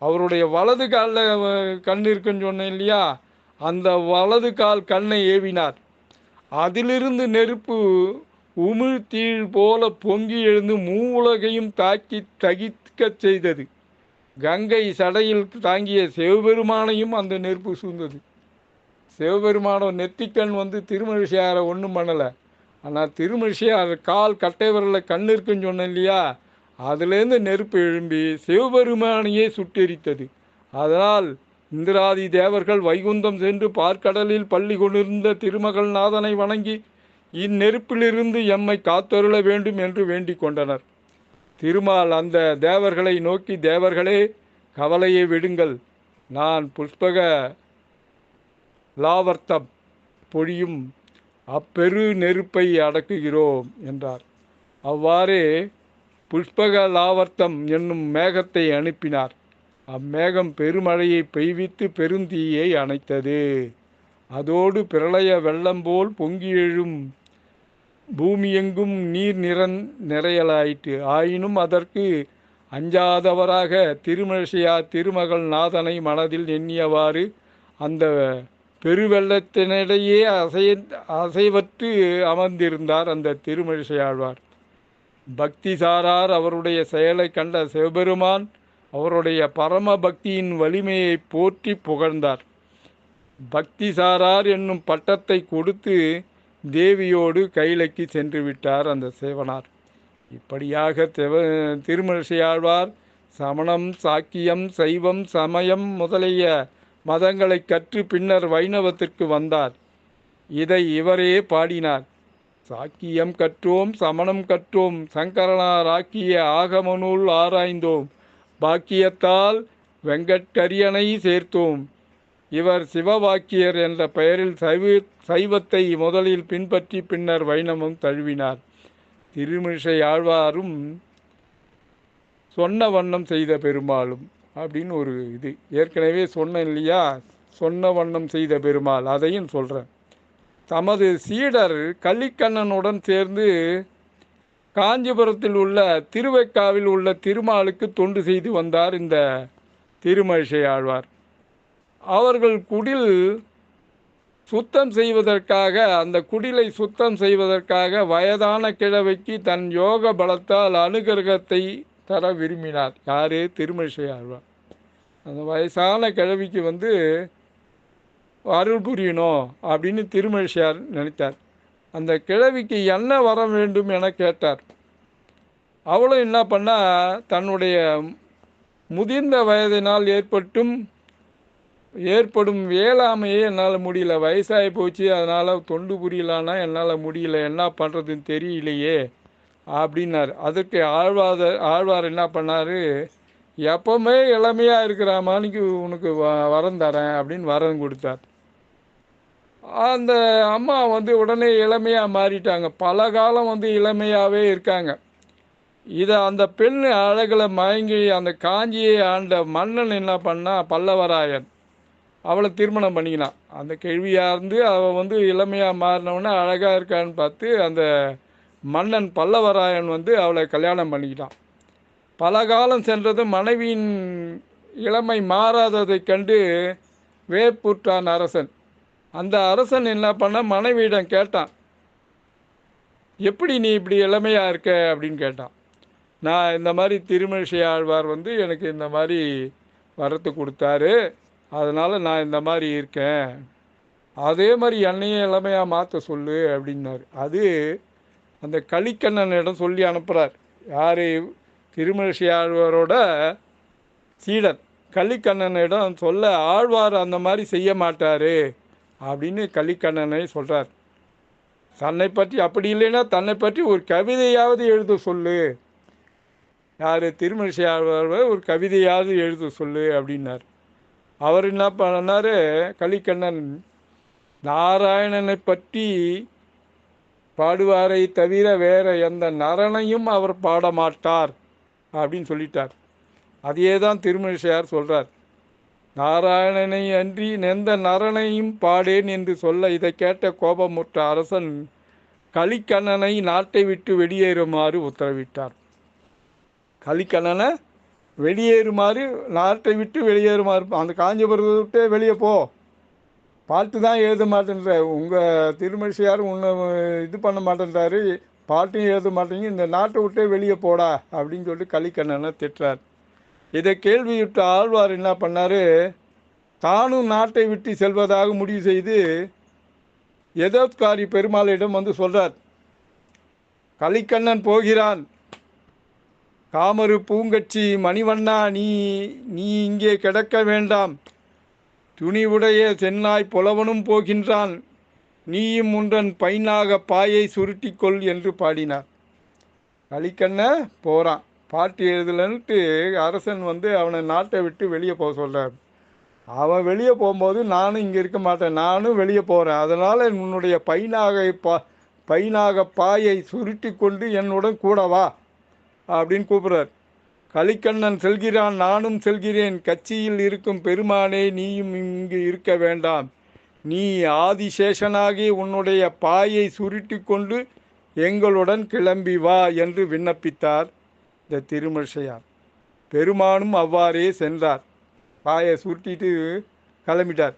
அவருடைய வலது காலில் கண் இருக்குன்னு சொன்னேன் இல்லையா, அந்த வலது கால் கண்ணை ஏவினார். அதிலிருந்து நெருப்பு உமிழ்தீழ் போல பொங்கி எழுந்து மூவுலகையும் தாக்கி தகிக்கச் செய்தது. கங்கை சடையில் தாங்கிய சிவபெருமானையும் அந்த நெருப்பு சூழ்ந்தது. சிவபெருமானோ நெத்திக்கண் திருமழிசையாரை ஒன்றும் பண்ணலை. ஆனால் திருமழிசையார் கால் கட்டை விரலில் கண் இருக்குன்னு சொன்னேன் இல்லையா, அதுலேருந்து நெருப்பு எழும்பி சிவபெருமானையே சுட்டெரித்தது. அதனால் இந்திராதி தேவர்கள் வைகுந்தம் சென்று பார்க்கடலில் பள்ளி கொண்டிருந்த திருமகள் நாதனை வணங்கி இந்நெருப்பிலிருந்து எம்மை காத்தருள வேண்டும் என்று வேண்டிக் கொண்டனர். திருமால் அந்த தேவர்களை நோக்கி, தேவர்களே கவலையை விடுங்கள், நான் புஷ்பக லாவர்த்தம் பொழியும் அப்பெரு நெருப்பை அடக்குகிறோம் என்றார். அவ்வாறே புஷ்பக லாவர்த்தம் என்னும் மேகத்தை அனுப்பினார். அம்மேகம் பெருமழையை பெய்வித்து பெருந்தீயை அணைத்தது. அதோடு பிரளய வெள்ளம் போல் பொங்கி எழும் பூமியெங்கும் நீர் நிறையலாயிற்று. ஆயினும் அதற்கு அஞ்சாதவராக திருமழிசையார் திருமகள் நாதனை மனதில் எண்ணியவாறு அந்த பெருவெள்ளத்தினிடையே அசைவற்று அமர்ந்திருந்தார் அந்த திருமழிசையாழ்வார். பக்தி சாரார் அவருடைய செயலை கண்ட சிவபெருமான் அவருடைய பரம பக்தியின் வலிமையை போற்றி புகழ்ந்தார். பக்தி சாரார் என்னும் பட்டத்தை கொடுத்து தேவியோடு கைலைக்கு சென்று விட்டார் அந்த சிவனார். இப்படியாக திருமழிசையாழ்வார் சமணம், சாக்கியம், சைவம், சமயம் முதலிய மதங்களை கற்று பின்னர் வைணவத்திற்கு வந்தார். இதை இவரே பாடினார். சாக்கியம் கற்றோம், சமணம் கற்றோம், சங்கரனார் ஆக்கிய ஆகம நூல் ஆராய்ந்தோம், பாக்கியத்தால் வெங்கட்கரியனை சேர்த்தோம். இவர் சிவவாக்கியர் என்ற பெயரில் சைவத்தை முதலில் பின்பற்றி பின்னர் வைணவம் தழுவினார். திருமழிசை ஆழ்வாரும் சொன்ன வண்ணம் செய்த பெருமாளும் அப்படின்னு ஒரு இது ஏற்கனவே சொன்னேன் இல்லையா, சொன்ன வண்ணம் செய்த பெருமாள், அதையும் சொல்கிறேன். தமது சீடர் கள்ளிக்கண்ணனுடன் சேர்ந்து காஞ்சிபுரத்தில் உள்ள திருவைக்காவில் உள்ள திருமாலுக்கு தொண்டு செய்து வந்தார் இந்த திருமழிசை ஆழ்வார். அவர்கள் குடில் சுத்தம் செய்வதற்காக, அந்த குடிலை சுத்தம் செய்வதற்காக வயதான கிழவிக்கு தன் யோக பலத்தால் அனுகிரகத்தை தர விரும்பினார். யாரு? திருமழிசை ஆழ்வார். அந்த வயசான கிழவிக்கு வந்து அருள் புரியணும் அப்படின்னு திருமழிசையார் நினைத்தார். அந்த கிழவிக்கு என்ன வர வேண்டும் என கேட்டார். அவளும் என்ன பண்ணா, தன்னுடைய முதிர்ந்த வயதினால் ஏற்படும் வேளாமையே என்னால் முடியல, வயசாகி போச்சு, அதனால் தொண்டு புரியலான்னா என்னால் முடியல, என்ன பண்ணுறதுன்னு தெரியலையே அப்படின்னார். அதுக்கு ஆழ்வார் என்ன பண்ணார், எப்பவுமே இளமையாக இருக்கிற மாணிக்கு உனக்கு வரம் தரேன் அப்படின்னு வரம் கொடுத்தார். அந்த அம்மா வந்து உடனே இளமையாக மாறிட்டாங்க. பல காலம் வந்து இளமையாகவே இருக்காங்க. இதை அந்த பெண் அழகில் மயங்கி அந்த காஞ்சியை ஆண்ட மன்னன் என்ன பண்ணா, பல்லவராயன், அவளை திருமணம் பண்ணிக்கினான். அந்த கேள்வியாக இருந்து அவள் வந்து இளமையாக மாறினவுடனே அழகாக இருக்கான்னு பார்த்து அந்த மன்னன் பல்லவராயன் வந்து அவளை கல்யாணம் பண்ணிக்கிட்டான். பல காலம் சென்றது, மனைவியின் இளமை மாறாததை கண்டு வேப்புற்றான் அரசன். அந்த அரசன் என்ன பண்ண, மனைவியிடம் கேட்டான், எப்படி நீ இப்படி இளமையாக இருக்க அப்படின்னு கேட்டான். நான் இந்த மாதிரி திருமழிசை ஆழ்வார் வந்து எனக்கு இந்த மாதிரி வரத்து கொடுத்தாரு, அதனால் நான் இந்த மாதிரி இருக்கேன், அதே மாதிரி என்னையும் இளமையாக மாற்ற சொல்லு அப்படின்னாரு. அது அந்த கலிக்கண்ணனிடம் சொல்லி அனுப்புகிறார். யார்? திருமழிசை ஆழ்வாரோட சீடன் கலிக்கண்ணனிடம் சொல்ல, ஆழ்வார் அந்த மாதிரி செய்ய மாட்டார் அப்படின்னு கலிக்கண்ணனை சொல்கிறார். தன்னை பற்றி, அப்படி இல்லைன்னா தன்னை பற்றி ஒரு கவிதையாவது எழுத சொல்லு, யார்? திருமழிசை ஆழ்வார் ஒரு கவிதையாவது எழுத சொல்லு அப்படின்னார். அவர் என்ன பண்ணார், கலிக்கண்ணன், நாராயணனை பற்றி பாடுவாரை தவிர வேற எந்த நரனையும் அவர் பாடமாட்டார் அப்படின்னு சொல்லிட்டார். அதையே தான் திருமழிசையார் சொல்கிறார். நாராயணனை அன்றி எந்த நரனையும் பாடேன் என்று சொல்ல, இதை கேட்ட கோபமுற்ற அரசன் கலிக்கண்ணனை நாட்டை விட்டு வெளியேறுமாறு உத்தரவிட்டார். கலிக்கண்ணனை வெளியேறுமாறு, நாட்டை விட்டு வெளியேறுமாறு, அந்த காஞ்சிபுரத்தை விட்டு வெளியே போ, பாட்டு தான் எழுத மாட்டேன்ற, உங்கள் திருமழிசையார் உன்னை இது பண்ண மாட்டேன்றாரு, பாட்டும் எழுத மாட்டேங்க, இந்த நாட்டை விட்டே வெளியே போடா அப்படின்னு சொல்லிட்டு கலிக்கண்ணனை திட்டுறார். இதை கேள்வியுற்ற ஆழ்வார் என்ன பண்ணார், தானும் நாட்டை விட்டு செல்வதாக முடிவு செய்து எதோத்காரி பெருமாளிடம் வந்து சொல்கிறார். கலிக்கண்ணன் போகிறான், காமரு பூங்கச்சி மணிவண்ணா, நீ இங்கே கிடக்க வேண்டாம், துணிவுடைய சென்னாய் புலவனும் போகின்றான், நீயும் உன்றன் பைனாக பாயை சுருட்டிக்கொள் என்று பாடினார். கலிக்கண்ண போகிறான், பாட்டு எழுதலன்ட்டு அரசன் வந்து அவனை நாட்டை விட்டு வெளியே போக சொல்கிறார். அவன் வெளியே போகும்போது, நானும் இங்கே இருக்க மாட்டேன், நானும் வெளியே போகிறேன், அதனால் உன்னுடைய பைனாக பாயை சுருட்டி கொண்டு என்னுடன் கூட வா அப்படின்னு கூப்பிட்றார். கலிக்கண்ணன் செல்கிறான், நானும் செல்கிறேன், கட்சியில் இருக்கும் பெருமானே நீயும் இங்கு இருக்க வேண்டாம், நீ ஆதிசேஷனாகி உன்னுடைய பாயை சுருட்டி கொண்டு எங்களுடன் கிளம்பி வா என்று விண்ணப்பித்தார் இந்த திருமழிசையார். பெருமானும் அவ்வாறே சென்றார், பாயை சுருட்டிட்டு கிளம்பிட்டார்.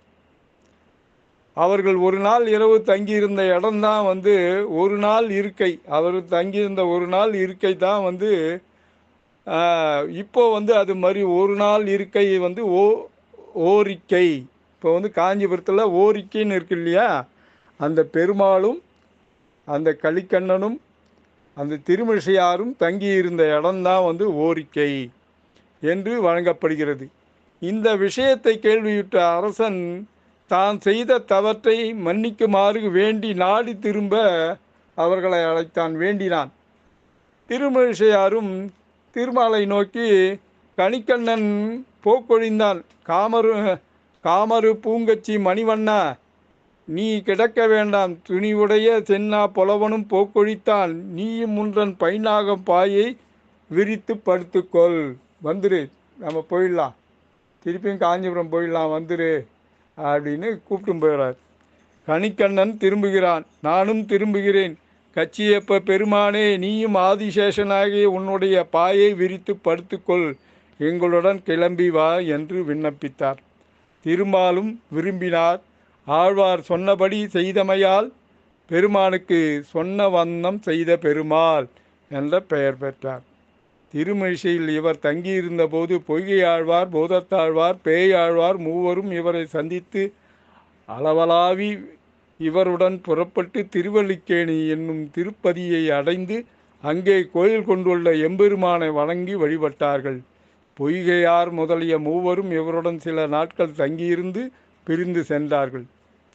அவர்கள் ஒரு நாள் இரவு தங்கியிருந்த இடம்தான் வந்து ஒரு நாள் இருக்கை, அவர் தங்கியிருந்த ஒரு நாள் இருக்கை தான் வந்து இப்போ வந்து அது மாதிரி ஒரு நாள் இருக்கை வந்து ஓரிக்கை. இப்போ வந்து காஞ்சிபுரத்தில் ஓரிக்கைன்னு இருக்கு இல்லையா, அந்த பெருமாளும் அந்த கலிக்கண்ணனும் அந்த திருமழிசையாரும் தங்கியிருந்த இடம்தான் வந்து ஓரிக்கை என்று வழங்கப்படுகிறது. இந்த விஷயத்தை கேள்வியுற்ற அரசன் தான் செய்த தவற்றை மன்னிக்குமாறு வேண்டி நாடி திரும்ப அவர்களை அழைத்தான், வேண்டினான். திருமழிசையாரும் திருமாலை நோக்கி, கலிக்கண்ணன் போக்கொழிந்தான், காமரு பூங்கச்சி மணிவண்ணா, நீ கிடக்க வேண்டாம், துணிவுடைய சென்னா புலவனும் போக்கொழித்தான், நீயும் உன்றன் பைனாகம் பாயை விரித்து படுத்துக்கொள், வந்துரு, நம்ம போயிடலாம், திருப்பியும் காஞ்சிபுரம் போயிடலாம், வந்துரு அப்படின்னு கூப்பிட்டு போகிறார். கலிக்கண்ணன் திரும்புகிறான், நானும் திரும்புகிறேன், கச்சியப்ப பெருமானே நீயும் ஆதிசேஷனாகி உன்னுடைய பாயை விரித்து படுத்துக்கொள், எங்களுடன் கிளம்பி வா என்று விண்ணப்பித்தார். திருமாலும் விரும்பினார். ஆழ்வார் சொன்னபடி செய்தமையால் பெருமானுக்கு சொன்ன வண்ணம் செய்த பெருமாள் என்ற பெயர் பெற்றார். திருமழிசையில் இவர் தங்கியிருந்த போது பொய்கை ஆழ்வார், பூதத்தாழ்வார், பேயாழ்வார் மூவரும் இவரை சந்தித்து அளவலாவி இவருடன் புறப்பட்டு திருவல்லிக்கேணி என்னும் திருப்பதியை அடைந்து அங்கே கோயில் கொண்டுள்ள எம்பெருமானை வணங்கி வழிபட்டார்கள். பொய்கையார் முதலிய மூவரும் இவருடன் சில நாட்கள் தங்கியிருந்து பிரிந்து சென்றார்கள்.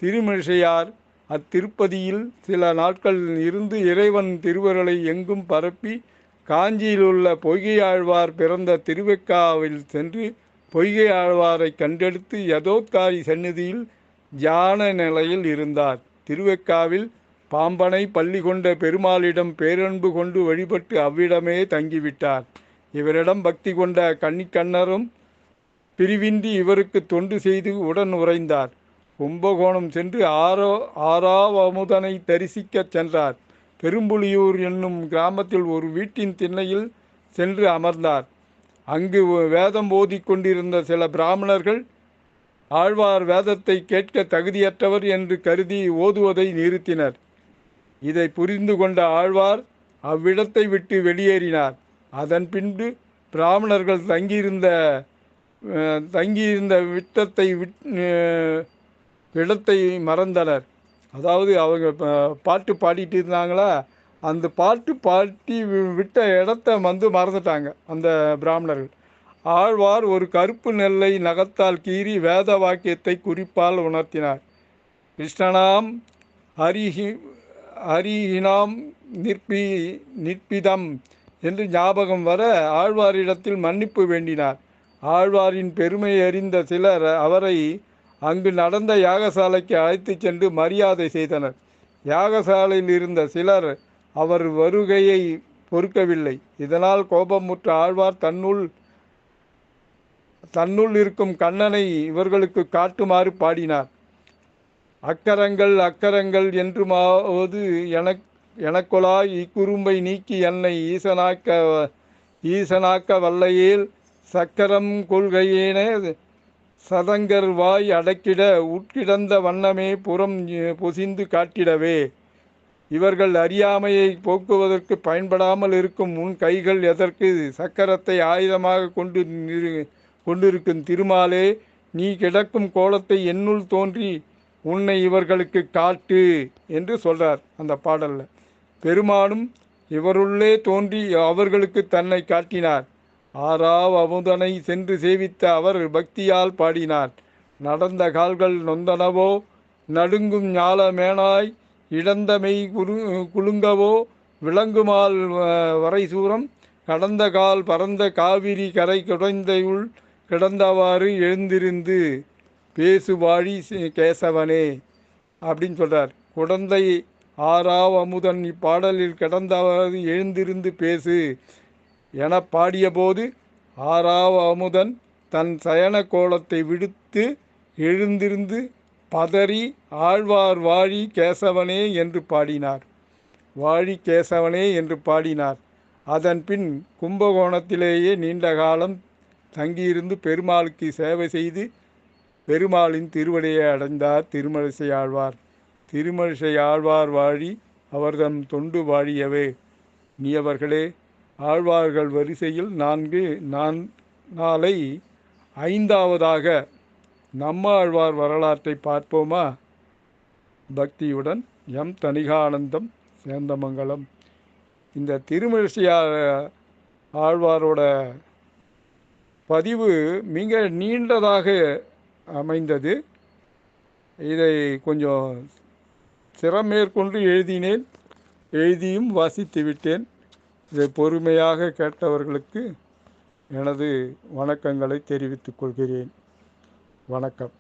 திருமழிசையார் அத்திருப்பதியில் சில நாட்கள் இருந்து இறைவன் திருவருளை எங்கும் பரப்பி காஞ்சியில் உள்ள பொய்கை ஆழ்வார் பிறந்த திருவெக்காவில் சென்று பொய்கை ஆழ்வாரை கண்டெடுத்து யதோத்காரி சந்நிதியில் தியான நிலையில் இருந்தார். திருவெக்காவில் பாம்பனை பள்ளி கொண்ட பெருமாளிடம் பேரன்பு கொண்டு வழிபட்டு அவ்விடமே தங்கிவிட்டார். இவரிடம் பக்தி கொண்ட கன்னிக்கண்ணரும் பிரிவின்றி இவருக்கு தொண்டு செய்து உடன் உறைந்தார். கும்பகோணம் சென்று ஆறாவமுதனை தரிசிக்கச் சென்றார். பெரும்புலியூர் என்னும் கிராமத்தில் ஒரு வீட்டின் திண்ணையில் சென்று அமர்ந்தார். அங்கு வேதம் ஓதிக் கொண்டிருந்த சில பிராமணர்கள் ஆழ்வார் வேதத்தை கேட்க தகுதியற்றவர் என்று கருதி ஓதுவதை நிறுத்தினர். இதை புரிந்து கொண்ட ஆழ்வார் அவ்விடத்தை விட்டு வெளியேறினார். அதன் பின்பு பிராமணர்கள் தங்கியிருந்த இடத்தை மறந்தனர். அதாவது அவங்க பாட்டு பாடிட்டு இருந்தாங்களா, அந்த பாட்டி விட்ட இடத்த மறந்துட்டாங்க அந்த பிராமணர்கள். ஆழ்வார் ஒரு கருப்பு நெல்லை நகத்தால் கீறி வேத வாக்கியத்தை குறிப்பால் உணர்த்தினார். கிருஷ்ணனாம் ஹரிஹினாம் நிற்பிதம் என்று ஞாபகம் வர ஆழ்வாரிடத்தில் மன்னிப்பு வேண்டினார். ஆழ்வாரின் பெருமை அறிந்த சிலர் அவரை அங்கு நடந்த யாகசாலைக்கு அழைத்து சென்று மரியாதை செய்தனர். யாகசாலையில் இருந்த சிலர் அவர் வருகையை பொறுக்கவில்லை. இதனால் கோபமுற்ற ஆழ்வார் தன்னுள் இருக்கும் கண்ணனை இவர்களுக்கு காட்டுமாறு பாடினார். அக்கரங்கள் என்றுமாவது எனக்கொலாய் இக்குறும்பை நீக்கி என்னை ஈசனாக்க வல்லையேல் சக்கரம் கொள்கையேன சதங்கர் வாய் அடக்கிட உட்கிடந்த வண்ணமே புறம் பொசிந்து காட்டிடவே. இவர்கள் அறியாமையை போக்குவதற்கு பயன்படாமல் இருக்கும் உன் கைகள் எதற்கு? சக்கரத்தை ஆயுதமாக கொண்டிருக்கும் திருமாலே, நீ கிடக்கும் கோலத்தை என்னுள் தோன்றி உன்னை இவர்களுக்கு காட்டு என்று சொல்றார் அந்த பாடல்ல. பெருமானும் இவருள்ளே தோன்றி அவர்களுக்கு தன்னை காட்டினார். ஆறாவ் அமுதனை சென்று சேவித்த அவர் பக்தியால் பாடினார். நடந்த கால்கள் நொந்தனவோ, நடுங்கும் ஞால மேனாய் இடந்தமை குலுங்கவோ, விளங்குமால் வரைசூரம் கடந்த கால் பரந்த காவிரி கரை குடைந்தையுள் கிடந்தவாறு எழுந்திருந்து பேசுவாழி கேசவனே அப்படின்னு சொல்றார். குடந்தை ஆறாவ் அமுதன் இப்பாடலில் கிடந்தவாறு எழுந்திருந்து பேசு என பாடியபோது ஆறாவ் அமுதன் தன் சயன கோலத்தை விடுத்து எழுந்திருந்து பதறி ஆழ்வார் வாழி கேசவனே என்று பாடினார். வாழி கேசவனே என்று பாடினார். அதன் பின் கும்பகோணத்திலேயே நீண்ட காலம் தங்கியிருந்து பெருமாளுக்கு சேவை செய்து பெருமாளின் திருவடியை அடைந்தார் திருமழிசை ஆழ்வார். திருமழிசை ஆழ்வார் வாழி அவர்தம் தொண்டு வாழியவே. நீயவர்களே, ஆழ்வார்கள் வரிசையில் நாளை 5வதாக நம்மாழ்வார் வரலாற்றை பார்ப்போமா? பக்தியுடன் எம் தணிகானந்தம் சேந்தமங்கலம். இந்த திருமழிசை ஆழ்வாரோட பதிவு மிக நீண்டதாக அமைந்தது. இதை கொஞ்சம் சிரமேற்கொண்டு எழுதியும் வாசித்து விட்டேன். இதை பொறுமையாக கேட்டவர்களுக்கு எனது வணக்கங்களை தெரிவித்துக் கொள்கிறேன். வணக்கம்.